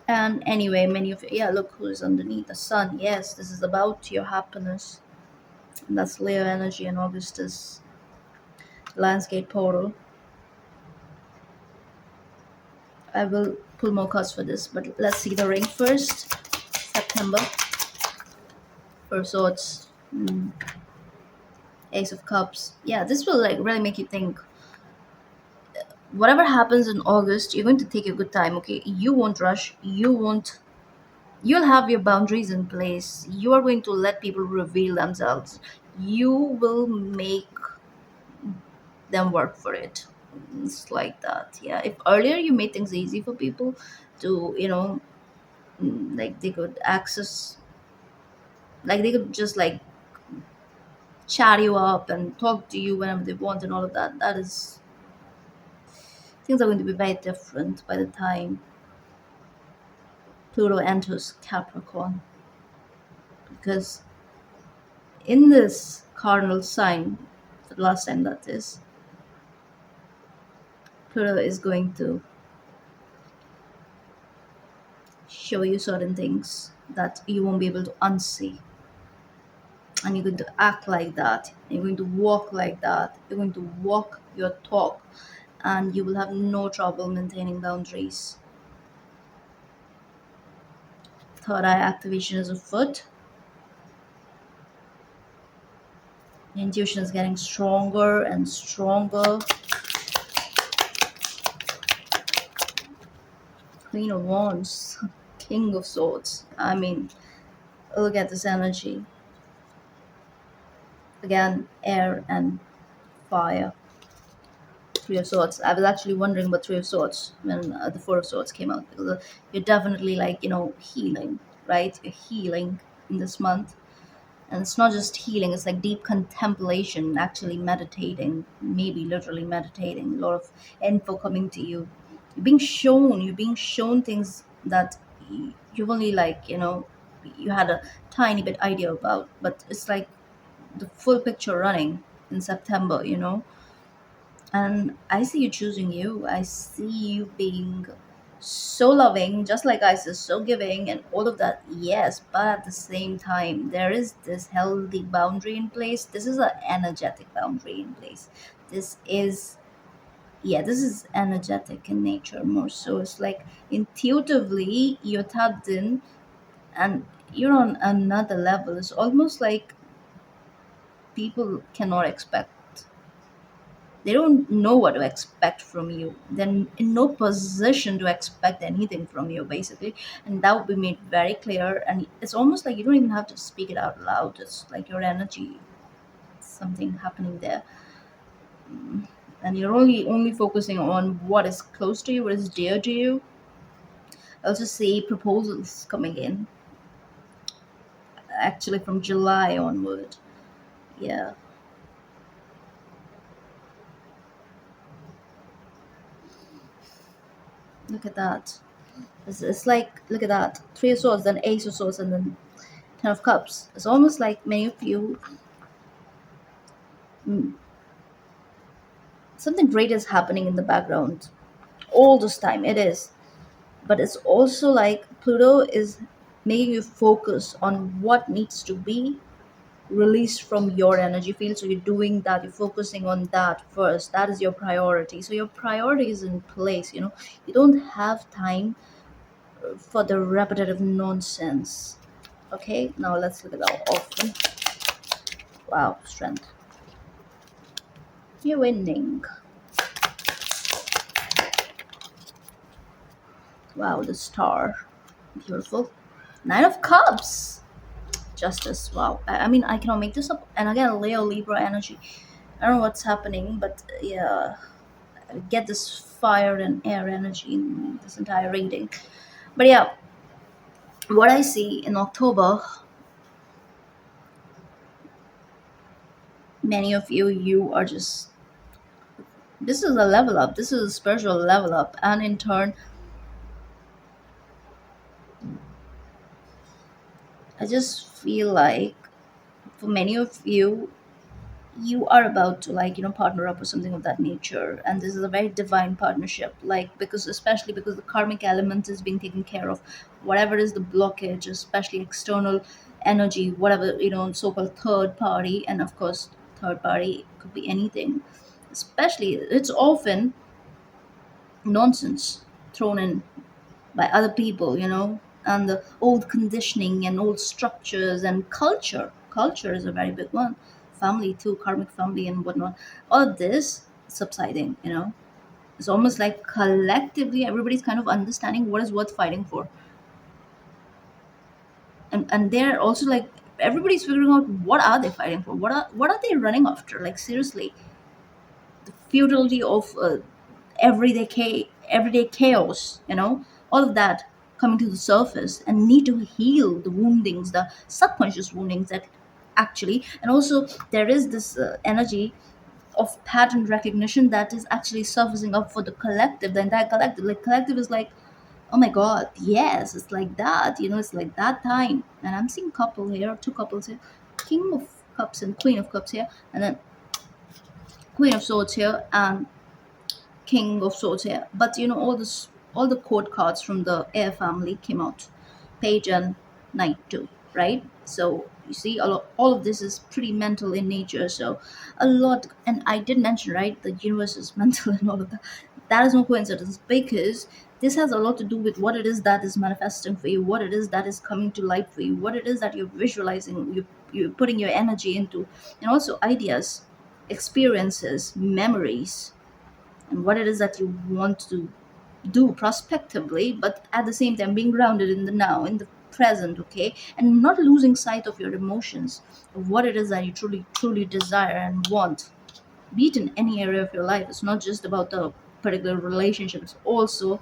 And anyway, many of you, yeah, look who's underneath the sun. Yes, this is about your happiness. And that's Leo energy, and August is landscape portal. I will pull more cards for this, but let's see the ring first. September for swords. Ace of cups. Yeah, this will like really make you think. Whatever happens in August, you're going to take a good time, okay? You won't rush. You'll have your boundaries in place. You are going to let people reveal themselves. You will make them work for it. It's like that. Yeah. If earlier you made things easy for people to, like they could access, like they could just like chat you up and talk to you whenever they want and all of that. That is, things are going to be very different by the time Pluto enters Capricorn. Because in this cardinal sign, for the last time that is, Pluto is going to show you certain things that you won't be able to unsee. And you're going to act like that. You're going to walk like that. You're going to walk your talk. And you will have no trouble maintaining boundaries. Third eye activation is afoot. Your intuition is getting stronger and stronger. Queen of Wands, King of Swords. I mean, look at this energy. Again, air and fire. Three of Swords. I was actually wondering about Three of Swords when the Four of Swords came out. Because you're definitely like, healing, right? You're healing in this month. And it's not just healing, it's like deep contemplation, actually meditating, maybe literally meditating, a lot of info coming to you. You're being shown things that you've only like, you had a tiny bit idea about, but it's like the full picture running in September. And I see you choosing you. I see you being so loving, just like Isis, so giving, and all of that. Yes, but at the same time, there is this healthy boundary in place. This is an energetic boundary in place. This is, yeah, this is energetic in nature more so. It's like intuitively you're tapped in and you're on another level. It's almost like people cannot expect, they don't know what to expect from you. They're in no position to expect anything from you, basically. And that will be made very clear. And it's almost like you don't even have to speak it out loud. It's like your energy, something happening there. And you're only focusing on what is close to you, what is dear to you. I also see proposals coming in, actually from July onward. Yeah, look at that. It's like, look at that, Three of Swords, then Ace of Swords, and then Ten of Cups. It's almost like many of you, mm, something great is happening in the background all this time. It is, but it's also like Pluto is making you focus on what needs to be released from your energy field. So you're doing that. You're focusing on that first. That is your priority. So your priority is in place. You don't have time for the repetitive nonsense. Okay, now let's look at our often. Wow, strength. You're winning. Wow, the star. Beautiful. Nine of Cups. Justice. Wow. I mean, I cannot make this up. And again, Leo, Libra energy. I don't know what's happening, but yeah, I get this fire and air energy in this entire reading. But yeah, what I see in October, many of you, you are just, this is a level up. This is a spiritual level up. And in turn, I just feel like for many of you, you are about to, like, partner up or something of that nature, and this is a very divine partnership, like, because especially because the karmic element is being taken care of. Whatever is the blockage, especially external energy, whatever, so-called third party, and of course third party could be anything, especially it's often nonsense thrown in by other people, and the old conditioning and old structures and culture. Culture is a very big one. Family too, karmic family and whatnot. All of this subsiding. It's almost like collectively everybody's kind of understanding what is worth fighting for. And they're also like everybody's figuring out what are they fighting for? What are they running after? Like seriously, the futility of everyday chaos, all of that coming to the surface, and need to heal the woundings, the subconscious woundings that actually. And also there is this energy of pattern recognition that is actually surfacing up for the collective, the entire collective. Like collective is like, oh my god, yes, it's like that, it's like that time. And I'm seeing couple here, two couples here, king of cups and queen of cups here, and then queen of swords here, and king of swords here. But all the court cards from the air family came out, page and knight too, right? So you see, all of this is pretty mental in nature. So a lot, and I did mention, right, the universe is mental and all of that. That is no coincidence, because this has a lot to do with what it is that is manifesting for you, what it is that is coming to light for you, what it is that you're visualizing, you're putting your energy into, and also ideas, experiences, memories, and what it is that you want to do prospectively, but at the same time being grounded in the now, in the present, okay, and not losing sight of your emotions, of what it is that you truly truly desire and want, be it in any area of your life. It's not just about the particular relationship, it's also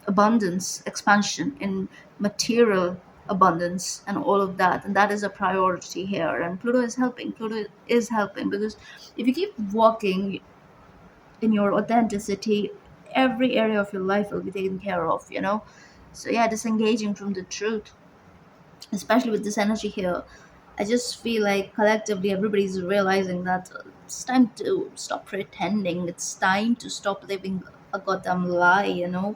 abundance, expansion in material abundance and all of that, and that is a priority here. And Pluto is helping because if you keep walking in your authenticity, every area of your life will be taken care of. So yeah, disengaging from the truth, especially with this energy here, I just feel like collectively everybody's realizing that it's time to stop pretending, it's time to stop living a goddamn lie.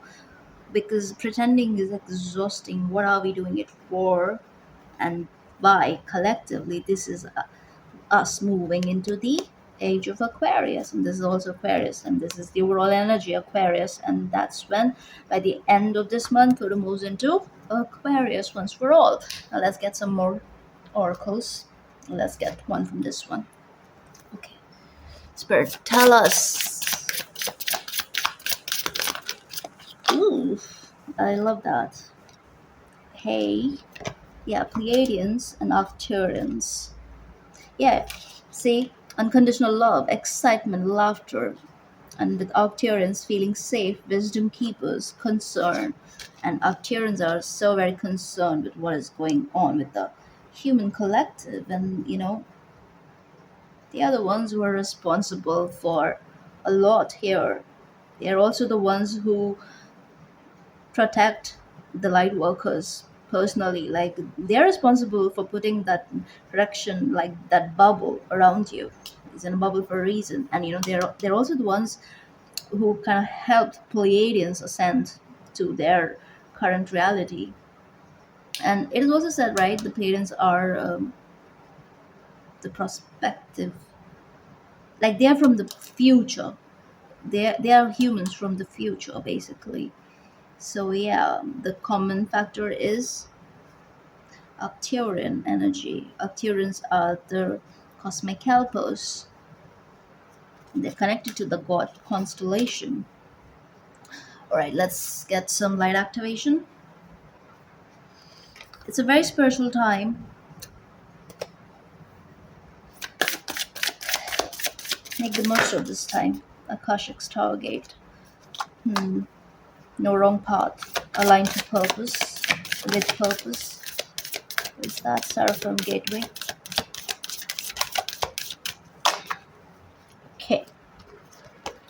Because pretending is exhausting. What are we doing it for, and why? Collectively, this is us moving into the age of Aquarius, and this is also Aquarius, and this is the overall energy Aquarius, and that's when by the end of this month Pluto moves into Aquarius once for all. Now let's get some more oracles. Let's get one from this one. Okay, Spirit, tell us. Ooh, I love that. Hey, yeah, Pleiadians and Arcturians. Yeah, see, unconditional love, excitement, laughter, and with Arcturians feeling safe, wisdom keepers, concern. And Arcturians are so very concerned with what is going on with the human collective, and the other ones who are responsible for a lot here. They are also the ones who protect the light workers personally. Like they're responsible for putting that protection, like that bubble around you. It's in a bubble for a reason, and they're also the ones who kind of helped Pleiadians ascend to their current reality. And it is also said, right, the Pleiadians are the prospective, like they are from the future. They are humans from the future, basically. So yeah, the common factor is Arcturian energy. Arcturians are the cosmic helpers. They're connected to the god constellation. All right, let's get some light activation. It's a very spiritual time. Make the most of this time. Akashic Stargate. No wrong path. Aligned to purpose. With purpose. Is that Seraphim Gateway? Okay.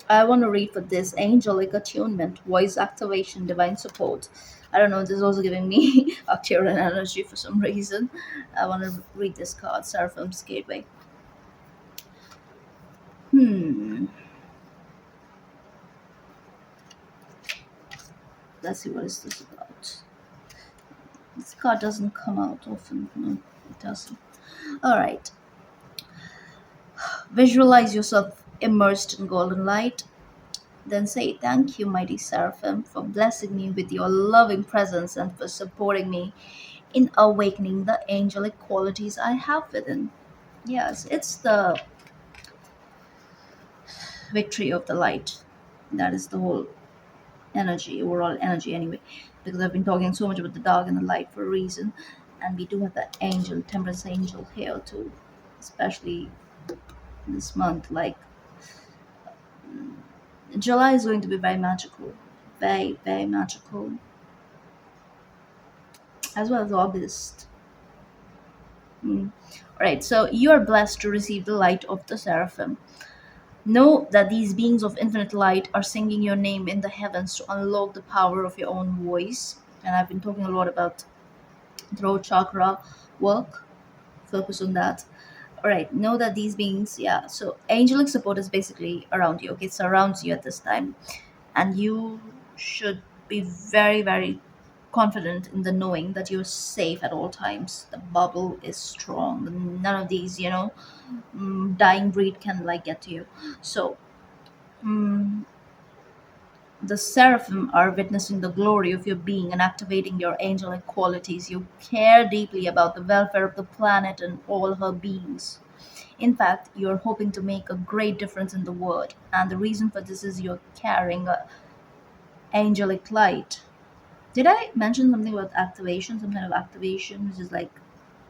I want to read for this angelic attunement, voice activation, divine support. I don't know, this is also giving me Arcturian energy for some reason. I want to read this card, Seraphim's Gateway. Hmm. Let's see, what is this about? This card doesn't come out often. No, it doesn't. Alright. Visualize yourself immersed in golden light. Then say, "Thank you, mighty Seraphim, for blessing me with your loving presence and for supporting me in awakening the angelic qualities I have within." Yes, it's the victory of the light. That is the whole energy, overall energy, anyway. Because I've been talking so much about the dark and the light for a reason. And we do have the angel, temperance angel here too, especially this month. Like, July is going to be very magical, very, very magical, as well as August. Mm. All right, so you are blessed to receive the light of the seraphim. Know that these beings of infinite light are singing your name in the heavens to unlock the power of your own voice. And I've been talking a lot about throat chakra work. Focus on that. All right, know that these beings, yeah. So angelic support is basically around you. Okay, it surrounds you at this time, and you should be very, very confident in the knowing that you're safe at all times. The bubble is strong. None of these, dying breed can like get to you. So mm, the seraphim are witnessing the glory of your being and activating your angelic qualities. You care deeply about the welfare of the planet and all her beings. In fact, you're hoping to make a great difference in the world, and the reason for this is you're carrying a angelic light. Did I mention something about activation? Some kind of activation, which is like,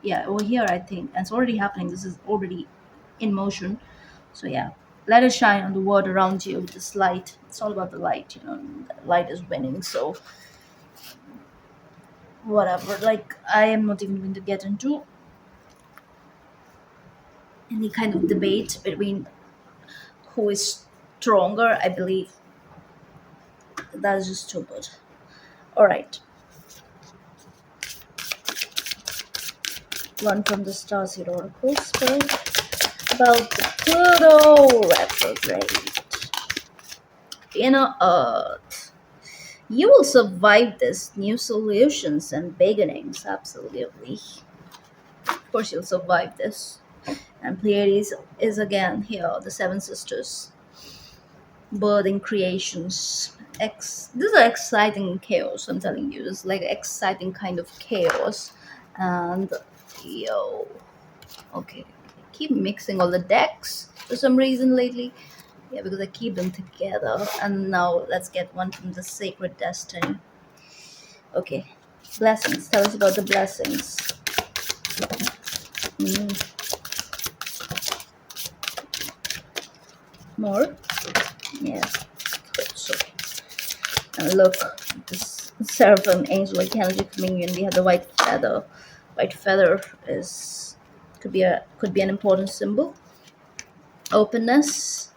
yeah, over here, I think. And it's already happening. This is already in motion. So, yeah. Let it shine on the world around you with this light. It's all about the light. Light is winning. So, whatever. Like, I am not even going to get into any kind of debate between who is stronger. I believe that's just stupid. All right. One from the Stars Hero Oracle Spirit about the Pluto retrograde. Inner Earth. You will survive this. New solutions and beginnings. Absolutely. Of course, you'll survive this. And Pleiades is again here, the Seven Sisters, birthing creations. This is exciting chaos, I'm telling you. It's like exciting kind of chaos. And yo, okay. I keep mixing all the decks for some reason lately. Yeah, because I keep them together. And now let's get one from the Sacred Destiny. Okay. Blessings. Tell us about the blessings. Mm, more? Yeah. Good. So, and look, this Seraphim Angelic Energy coming in. We have the white feather. White feather is could be an important symbol. Openness,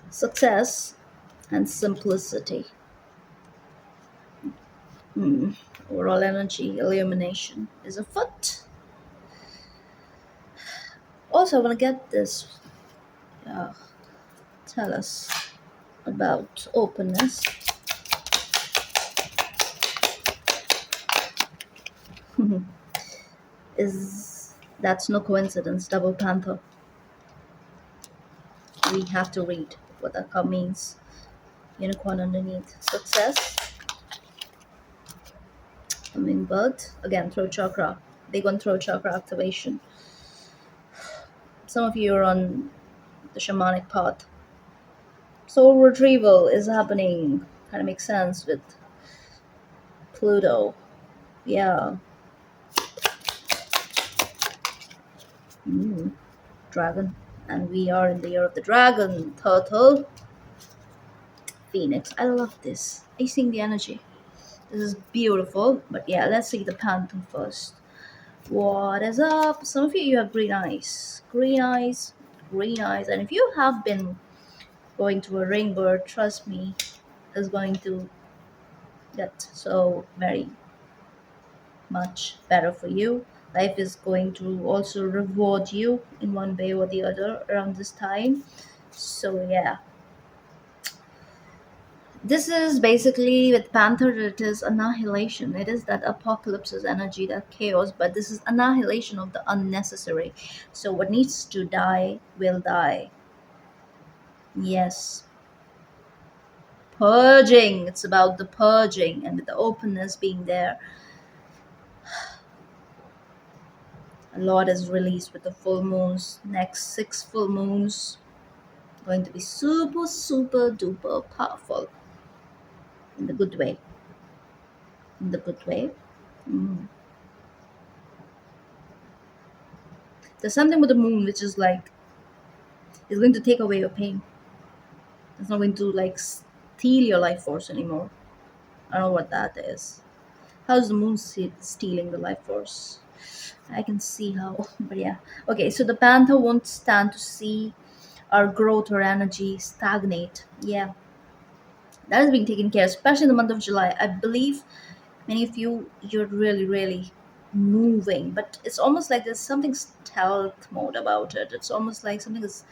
success, and simplicity. Hmm. Overall energy, illumination is afoot. Also, I want to get this. Uh, tell us about openness. Is That's no coincidence? Double Panther. We have to read what that card means. Unicorn underneath. Success. Hummingbird. Again, throat chakra. Big on throat chakra activation. Some of you are on the shamanic path. Soul retrieval is happening. Kind of makes sense with Pluto. Yeah. Mm, dragon. And we are in the year of the dragon. Turtle. Phoenix. I love this. Are you seeing the energy? This is beautiful. But yeah, let's see the panther first. What is up? Some of you have green eyes. Green eyes. Green eyes. And if you have been Going to a ring bird, trust me, is going to get so very much better for you. Life is going to also reward you in one way or the other around this time. So, yeah, this is basically with Panther, it is annihilation. It is that apocalypse's energy, that chaos, but this is annihilation of the unnecessary. So, what needs to die will die. Yes, purging. It's about the purging, and with the openness being there, a lot is released with the full moons. Next 6 full moons going to be super, super duper powerful in the good way. In the good way. Mm. There's something with the moon which is like it's going to take away your pain. It's not going to like steal your life force anymore. I don't know what that is. How's the moon stealing the life force? I can see how, but yeah. Okay, so the panther won't stand to see our growth or energy stagnate. Yeah, that is being taken care, especially in the month of July. I believe many of you, you're really, really moving, but it's almost like there's something stealth mode about it. It's almost like something is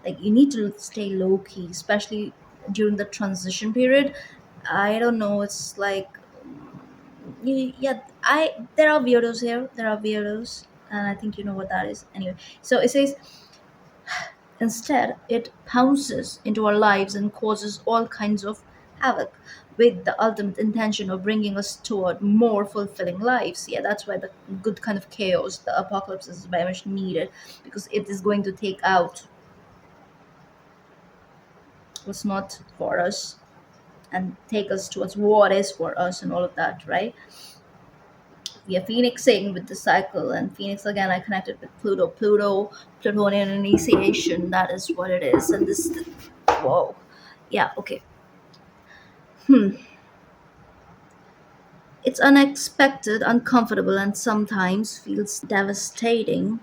like you need to stay low key, especially during the transition period. I don't know. It's like, yeah, I there are weirdos here. There are weirdos, and I think you know what that is. Anyway, so it says instead, it pounces into our lives and causes all kinds of havoc with the ultimate intention of bringing us toward more fulfilling lives. Yeah, that's why the good kind of chaos, the apocalypse is very much needed because it is going to take out what's not for us and take us towards what is for us and all of that, right? We are phoenixing with the cycle, and phoenix again I connected with Pluto, Plutonian initiation. That is what it is, and this, whoa, yeah, okay. It's unexpected, uncomfortable, and sometimes feels devastating.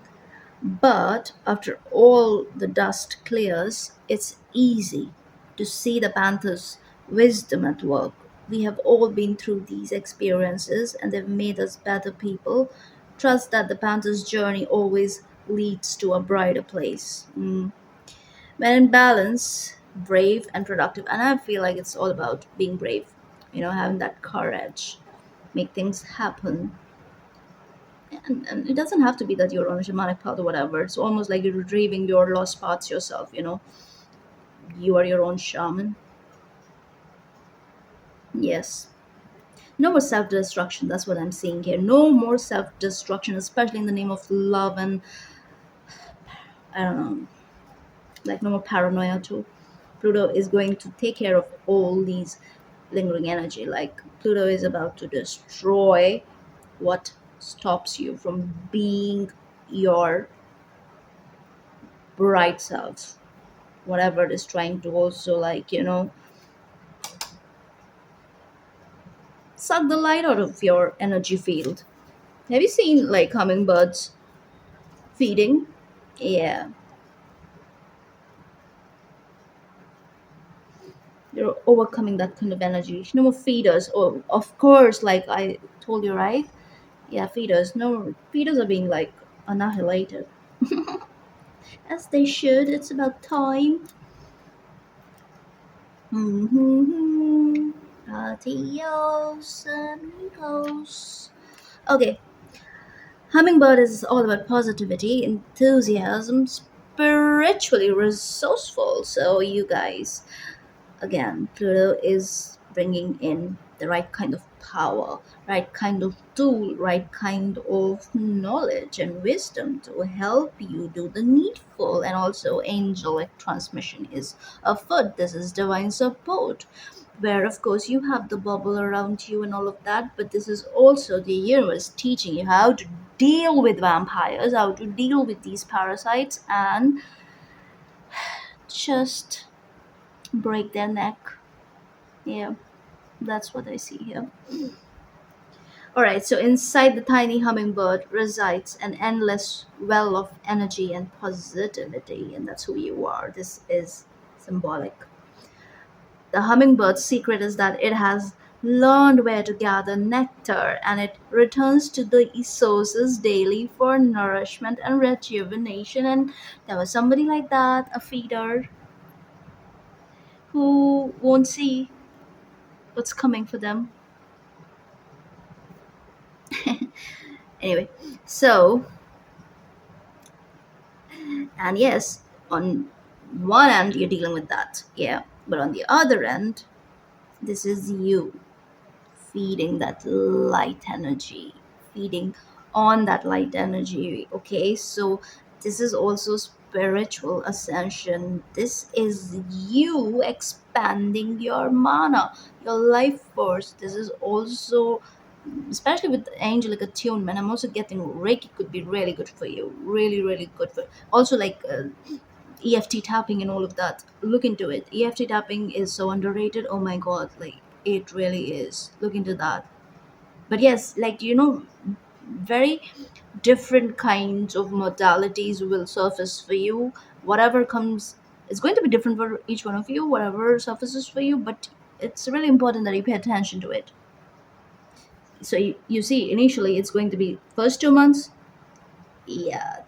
But after all the dust clears, it's easy to see the panther's wisdom at work. We have all been through these experiences and they've made us better people. Trust that the panther's journey always leads to a brighter place. When in balance, brave and productive. And I feel like it's all about being brave, having that courage, make things happen. And it doesn't have to be that you're on a shamanic path or whatever. It's almost like you're retrieving your lost parts yourself. You are your own shaman. Yes. No more self destruction. That's what I'm seeing here. No more self destruction, especially in the name of love and, I don't know, like no more paranoia too. Pluto is going to take care of all these lingering energy. Like Pluto is about to destroy what stops you from being your bright self, whatever it is trying to also like suck the light out of your energy field. Have you seen like hummingbirds feeding? Yeah, they're overcoming that kind of energy. No more feeders. Oh, of course, like I told you, right? Yeah, feeders. No, feeders are being like annihilated. As they should. It's about time. Mm-hmm. Adios, amigos. Okay, Hummingbird is all about positivity, enthusiasm, spiritually resourceful. So, you guys, again, Pluto is bringing in the right kind of power, right kind of tool, right kind of knowledge and wisdom to help you do the needful. And also, angelic transmission is afoot. This is divine support, where, of course, you have the bubble around you and all of that, but this is also the universe teaching you how to deal with vampires, how to deal with these parasites, and just break their neck. Yeah. That's what I see here. All right, so inside the tiny hummingbird resides an endless well of energy and positivity, and that's who you are. This is symbolic. The hummingbird's secret is that it has learned where to gather nectar, and it returns to the sources daily for nourishment and rejuvenation. And there was somebody like that, a feeder, who won't see what's coming for them. Anyway, so, and yes, on one end you're dealing with that, yeah, but on the other end, this is you feeding that light energy, feeding on that light energy. Okay, so this is also spiritual ascension. This is you expanding your mana, your life force. This is also, especially with angelic attunement, I'm also getting Reiki could be really good for you, really really good for, also like EFT tapping and all of that. Look into it. EFT tapping is so underrated. Oh my god, like it really is. Look into that. But yes, like very different kinds of modalities will surface for you. Whatever comes, it's going to be different for each one of you. Whatever surfaces for you, but it's really important that you pay attention to it. So you see, initially it's going to be first 2 months. Yeah,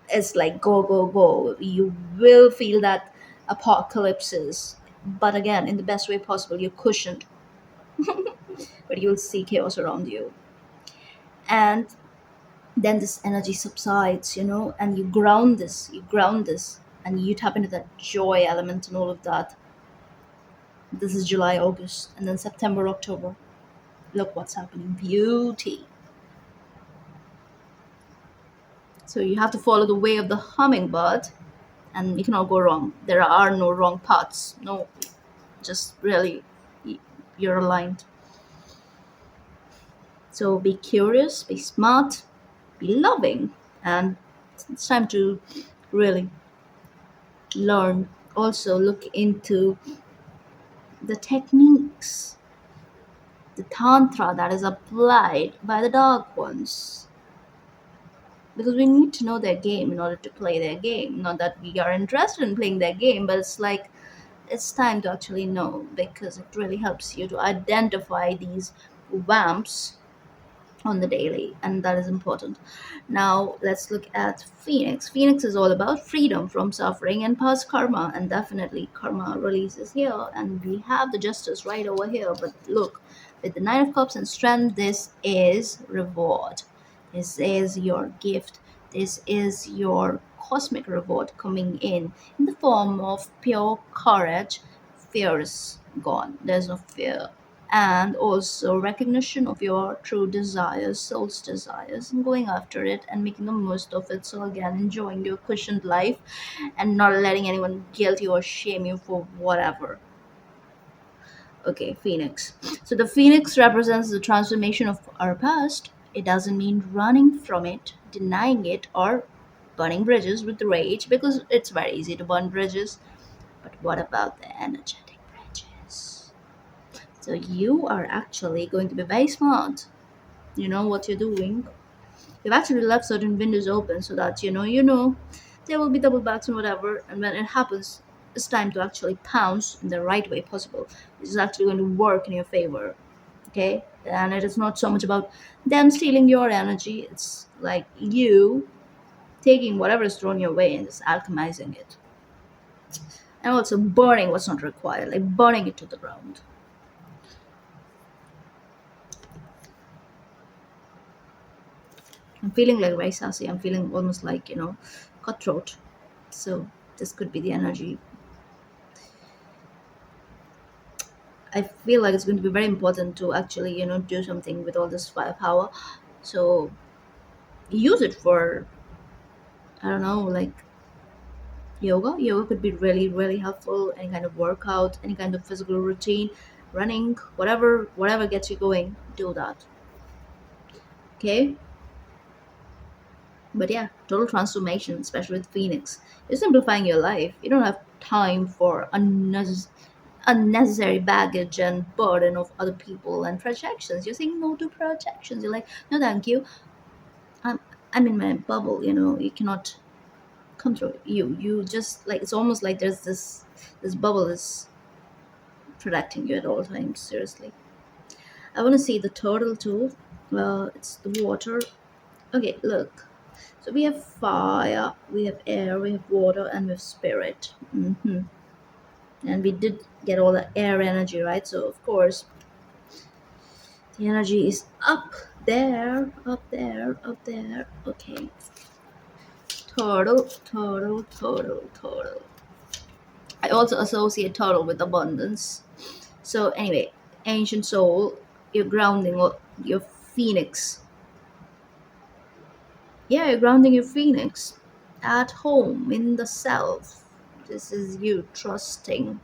it's like go go go, you will feel that apocalypses, but again in the best way possible. You're cushioned, but you'll see chaos around you. And then this energy subsides, and you ground this and you tap into that joy element and all of that. This is July, August, and then September, October. Look what's happening, beauty. So you have to follow the way of the hummingbird, and you cannot go wrong. There are no wrong paths, no, just really, y- you're aligned. So be curious, be smart, be loving, and it's time to really learn. Also look into the techniques, the tantra that is applied by the dark ones, because we need to know their game in order to play their game. Not that we are interested in playing their game, but it's like it's time to actually know, because it really helps you to identify these vamps on the daily, and that is important. Now let's look at Phoenix. Phoenix is all about freedom from suffering and past karma, and definitely karma releases here, and we have the justice right over here. But look, with the Nine of Cups and strength, this is reward, this is your gift, this is your cosmic reward coming in the form of pure courage. Fear is gone, there's no fear. And also recognition of your true desires, soul's desires, and going after it and making the most of it. So again, enjoying your cushioned life and not letting anyone guilt you or shame you for whatever. Okay, Phoenix. So the Phoenix represents the transformation of our past. It doesn't mean running from it, denying it, or burning bridges with rage, because it's very easy to burn bridges. But what about the energetic bridges? So you are actually going to be very smart. You know what you're doing. You've actually left certain windows open so that there will be double backs and whatever. And when it happens, it's time to actually pounce in the right way possible. This is actually going to work in your favor. Okay, and it is not so much about them stealing your energy. It's like you taking whatever is thrown your way and just alchemizing it, and also burning what's not required, like burning it to the ground. I'm feeling like very sassy. I'm feeling almost like, cutthroat. So this could be the energy. I feel like it's going to be very important to actually, do something with all this firepower. So use it for, I don't know, like yoga. Yoga could be really, really helpful. Any kind of workout, any kind of physical routine, running, whatever gets you going, do that. Okay. But yeah, total transformation, especially with Phoenix. You're simplifying your life. You don't have time for unnecessary baggage and burden of other people and projections. You're saying no to projections. You're like, no, thank you. I'm I'm in my bubble. You cannot come through. You just like, it's almost like there's this bubble is protecting you at all times. Seriously, I want to see the turtle too. It's the water. Okay, look. So we have fire, we have air, we have water, and we have spirit. And we did get all the air energy, right? So of course the energy is up there, up there, up there. Okay. Turtle, turtle, turtle, turtle. I also associate turtle with abundance. So anyway, ancient soul, you're grounding your phoenix. Yeah, you're grounding your phoenix at home in the self. This is you trusting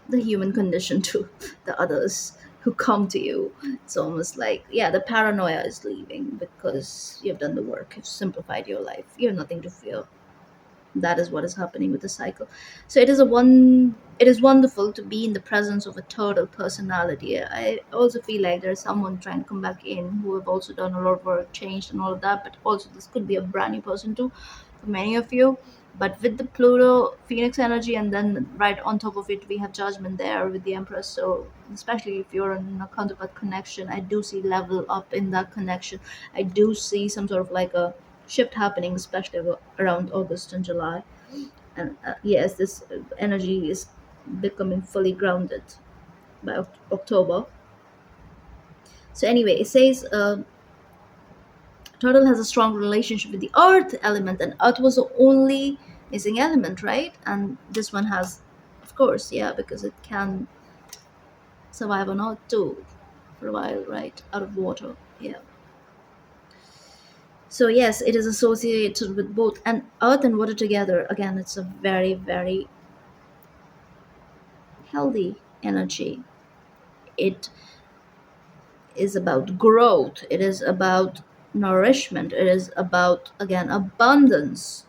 the human condition to the others who come to you. It's almost like, yeah, the paranoia is leaving because you've done the work, you've simplified your life, you have nothing to fear. That is what is happening with the cycle. So it is wonderful to be in the presence of a total personality. I also feel like there's someone trying to come back in who have also done a lot of work, changed and all of that, but also this could be a brand new person too for many of you. But with the Pluto Phoenix energy, and then right on top of it we have Judgment there with the Empress. So especially if you're in a counterpart connection, I do see level up in that connection. I do see some sort of like a shift happening, especially around August and July. And yes, this energy is becoming fully grounded by October. So anyway, it says turtle has a strong relationship with the earth element, and earth was the only missing element, right? And this one has, of course, yeah, because it can survive on earth too for a while, right? Out of water, yeah. So yes, it is associated with both and earth and water together. Again, it's a very, very healthy energy. It is about growth, it is about nourishment, it is about, again, abundance.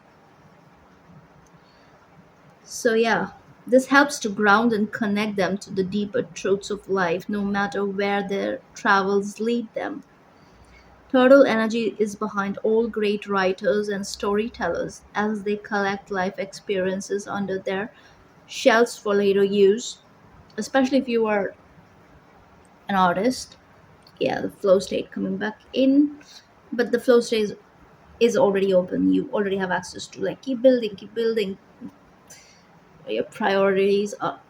So yeah, this helps to ground and connect them to the deeper truths of life, no matter where their travels lead them. Turtle energy is behind all great writers and storytellers as they collect life experiences under their shells for later use, especially if you are an artist. Yeah, the flow state coming back in, but the flow state is already open. You already have access to, like, keep building. Your priorities are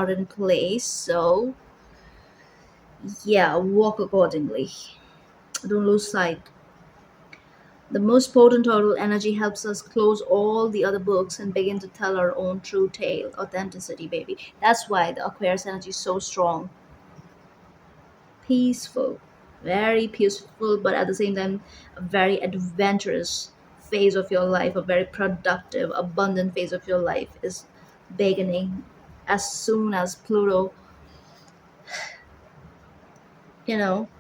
in place. So yeah, walk accordingly. Don't lose sight. The most potent total energy helps us close all the other books and begin to tell our own true tale. Authenticity, baby. That's why the Aquarius energy is so strong. Peaceful, very peaceful, but at the same time a very adventurous phase of your life, a very productive, abundant phase of your life is beginning as soon as Pluto,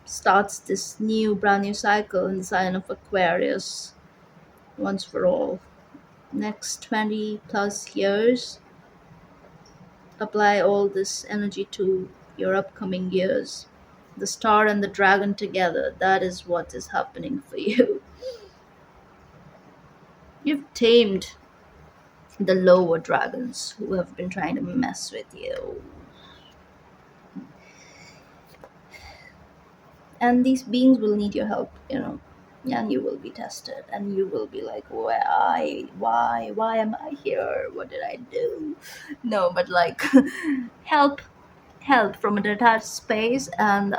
starts this new brand new cycle in the sign of Aquarius once for all. Next 20 plus years, apply all this energy to your upcoming years. The star and the dragon together, that is what is happening for you. You've tamed the lower dragons who have been trying to mess with you. And these beings will need your help. And you will be tested, and you will be like, why am I here? What did I do? No, but like, help, help from a detached space, and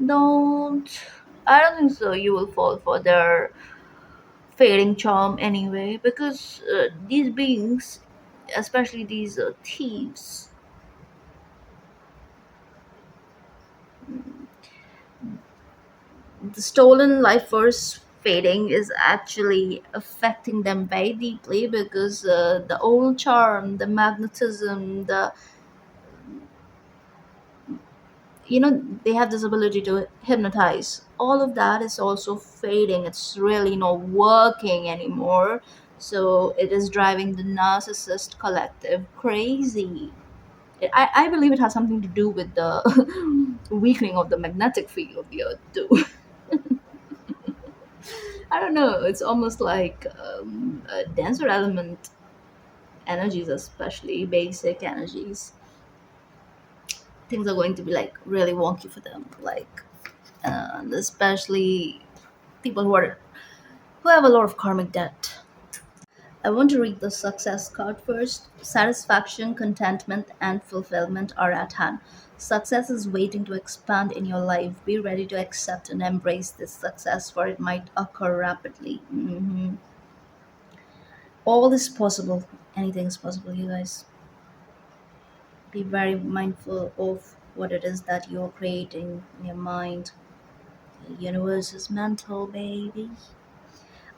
don't. I don't think so. You will fall for their fading charm anyway, because these beings, especially these thieves, the stolen life force fading is actually affecting them very deeply, because the old charm, the magnetism, they have this ability to hypnotize. All of that is also fading. It's really not working anymore. So it is driving the narcissist collective crazy. I believe it has something to do with the weakening of the magnetic field of the earth too. I don't know. It's almost like a denser element energies, especially basic energies, things are going to be like really wonky for them. Like, and especially people who have a lot of karmic debt. I want to read the success card first. Satisfaction, contentment, and fulfillment are at hand. Success is waiting to expand in your life. Be ready to accept and embrace this success, for it might occur rapidly. All is possible. Anything is possible, you guys. Be very mindful of what it is that you're creating in your mind. The universe is mental, baby.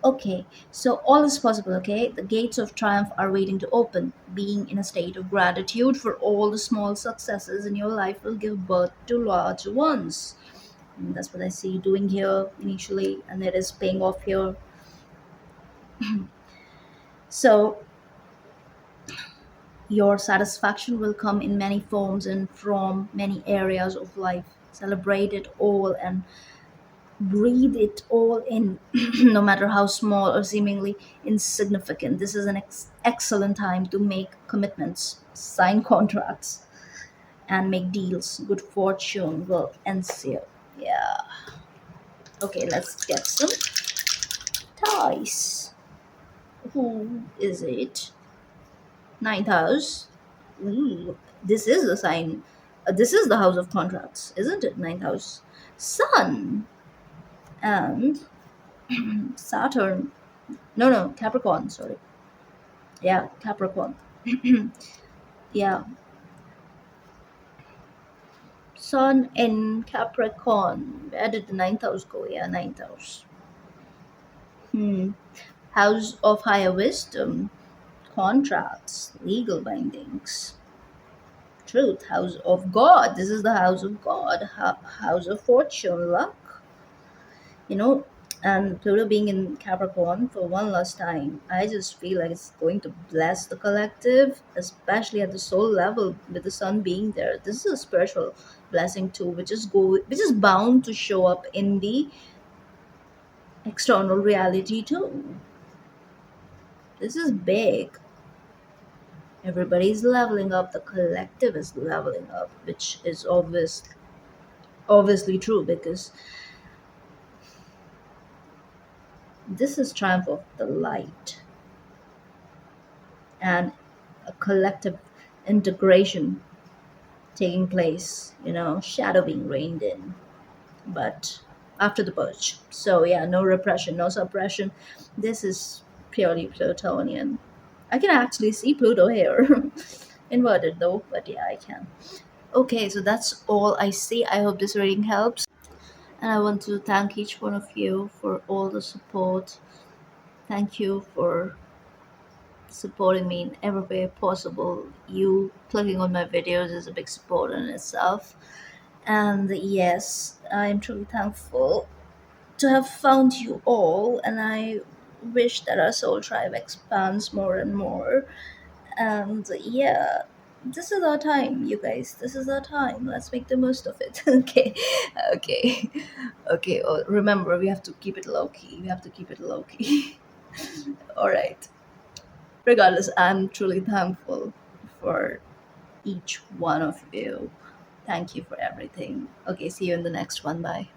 Okay, so all is possible, okay? The gates of triumph are waiting to open. Being in a state of gratitude for all the small successes in your life will give birth to large ones. And that's what I see you doing here initially, and it is paying off here. So, your satisfaction will come in many forms and from many areas of life. Celebrate it all and breathe it all in, no matter how small or seemingly insignificant. This is an excellent time to make commitments, sign contracts, and make deals. Good fortune will ensue. Yeah. Okay, let's get some ties. Who is it? Ninth house. Ooh, this is the sign. This is the house of contracts, isn't it? Ninth house. Sun and Saturn. No, no, Capricorn. Sorry. Yeah, Capricorn. Yeah, Sun in Capricorn. Where did the ninth house go? Yeah, ninth house. Hmm. House of higher wisdom, contracts, legal bindings, truth. House of God. This is the house of God. House of fortune, luck. You know, and Pluto being in Capricorn for one last time, I just feel like it's going to bless the collective, especially at the soul level with the sun being there. This is a spiritual blessing too, which is bound to show up in the external reality too. This is big. Everybody's leveling up, the collective is leveling up, which is obviously true because this is triumph of the light and a collective integration taking place, shadow being reined in, but after the purge. So, yeah, no repression, no suppression. This is purely Plutonian. I can actually see Pluto here. Inverted though, but yeah, I can. Okay, so that's all I see. I hope this reading helps. And I want to thank each one of you for all the support. Thank you for supporting me in every way possible. You clicking on my videos is a big support in itself. And yes, I'm truly thankful to have found you all, and I wish that our soul tribe expands more and more. And yeah, this is our time, you guys. This is our time. Let's make the most of it. Okay, okay, okay. Oh, remember, we have to keep it low key. We have to keep it low key. All right. Regardless, I'm truly thankful for each one of you. Thank you for everything. Okay, see you in the next one. Bye.